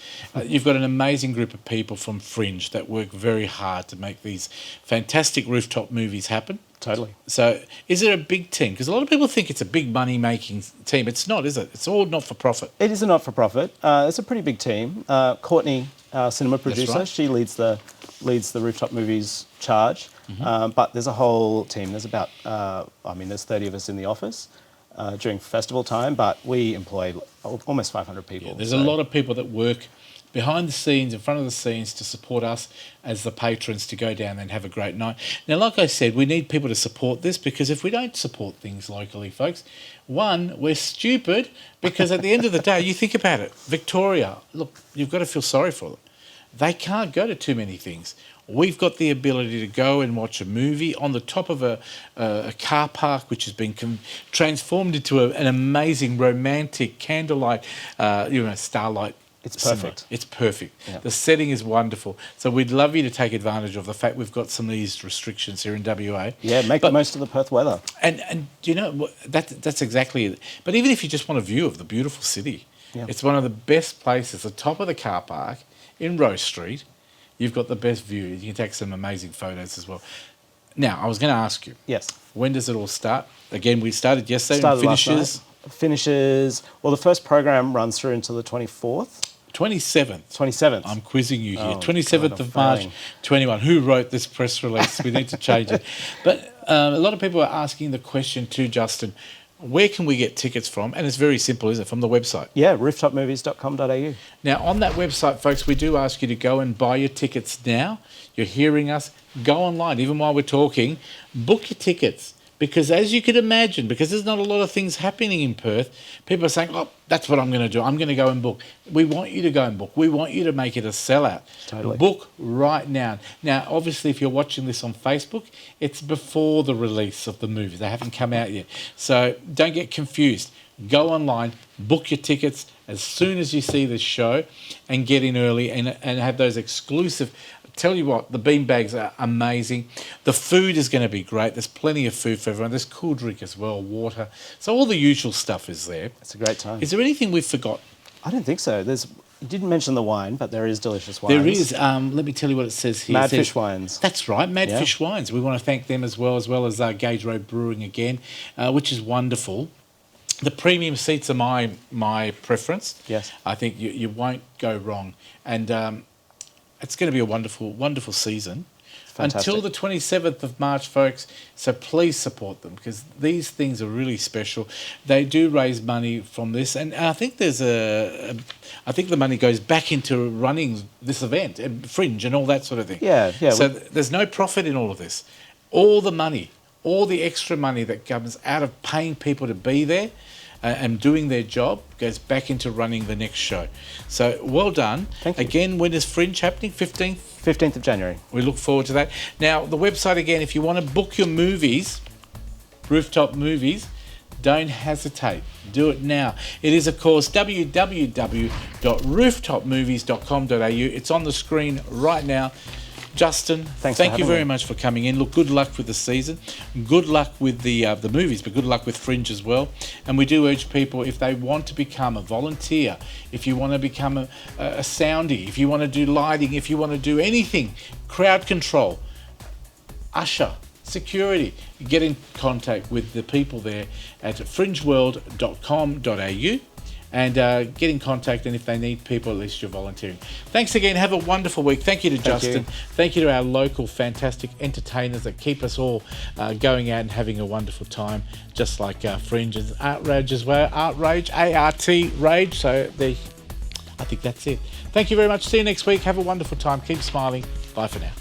You've got an amazing group of people from Fringe that work very hard to make these fantastic rooftop movies happen. Totally. So is it a big team? Because a lot of people think it's a big money-making team. It's not, is it? It's all not-for-profit. It is a not-for-profit. It's a pretty big team. Courtney, our cinema producer, right. she leads the rooftop movies charge. But there's a whole team. There's about, there's 30 of us in the office during festival time, but we employ almost 500 people. Yeah, there's a lot of people that work behind the scenes, in front of the scenes, to support us as the patrons to go down and have a great night. Now, like I said, we need people to support this, because if we don't support things locally, folks, one, we're stupid, because at the end of the day, you think about it, Victoria, look, you've got to feel sorry for them. They can't go to too many things. We've got the ability to go and watch a movie on the top of a car park, which has been transformed into an amazing romantic candlelight, starlight. It's perfect. It's perfect. Yeah. The setting is wonderful. So we'd love you to take advantage of the fact we've got some of these restrictions here in WA. Yeah, make the most of the Perth weather. And that's exactly it. But even if you just want a view of the beautiful city, it's one of the best places, the top of the car park in Rose Street. You've got the best view. You can take some amazing photos as well. Now, I was going to ask you. Yes. When does it all start? Again, we started yesterday Started and last finishes... night. Finishes, well, the first program runs through until the 24th. 27th. 27th. I'm quizzing you here. Oh, 27th God, of I'm March, failing. 21. Who wrote this press release? We need to change it. But a lot of people are asking the question to Justin, where can we get tickets from? And it's very simple, isn't it? From the website. Yeah, rooftopmovies.com.au. Now, on that website, folks, we do ask you to go and buy your tickets now. You're hearing us. Go online, even while we're talking. Book your tickets. Because as you could imagine, because there's not a lot of things happening in Perth, people are saying, oh, that's what I'm going to do. I'm going to go and book. We want you to go and book. We want you to make it a sellout. Totally. Book right now. Now, obviously, if you're watching this on Facebook, it's before the release of the movie. They haven't come out yet. So don't get confused. Go online, book your tickets as soon as you see this show and get in early and have those exclusive... Tell you what, the beanbags are amazing. The food is going to be great. There's plenty of food for everyone. There's cool drink as well, water. So all the usual stuff is there. It's a great time. Is there anything we've forgotten? I don't think so. You didn't mention the wine, but there is delicious wines. There is. Let me tell you what it says here. Madfish Wines. That's right, Madfish Wines. We want to thank them as well as Gage Road Brewing again, which is wonderful. The premium seats are my preference. Yes. I think you won't go wrong. And... it's going to be a wonderful, wonderful season. Fantastic. Until the 27th of March, folks. So please support them because these things are really special. They do raise money from this, and I think I think the money goes back into running this event, and Fringe, and all that sort of thing. Yeah. So there's no profit in all of this. All the money, all the extra money that comes out of paying people to be there. And doing their job goes back into running the next show. So well done. Thank you. Again, when is Fringe happening? 15th? 15th of January. We look forward to that. Now, the website again, if you want to book your movies, Rooftop Movies, don't hesitate. Do it now. It is, of course, www.rooftopmovies.com.au. It's on the screen right now. Justin, thank you very much for coming in. Look, good luck with the season. Good luck with the movies, but good luck with Fringe as well. And we do urge people, if they want to become a volunteer, if you want to become a soundie, if you want to do lighting, if you want to do anything, crowd control, usher, security, get in contact with the people there at fringeworld.com.au. And get in contact, and if they need people, at least you're volunteering. Thanks again. Have a wonderful week. Thank you to Justin. Thank you to our local fantastic entertainers that keep us all going out and having a wonderful time, just like Fringe and Outrage as well. Outrage, A-R-T, Rage. So I think that's it. Thank you very much. See you next week. Have a wonderful time. Keep smiling. Bye for now.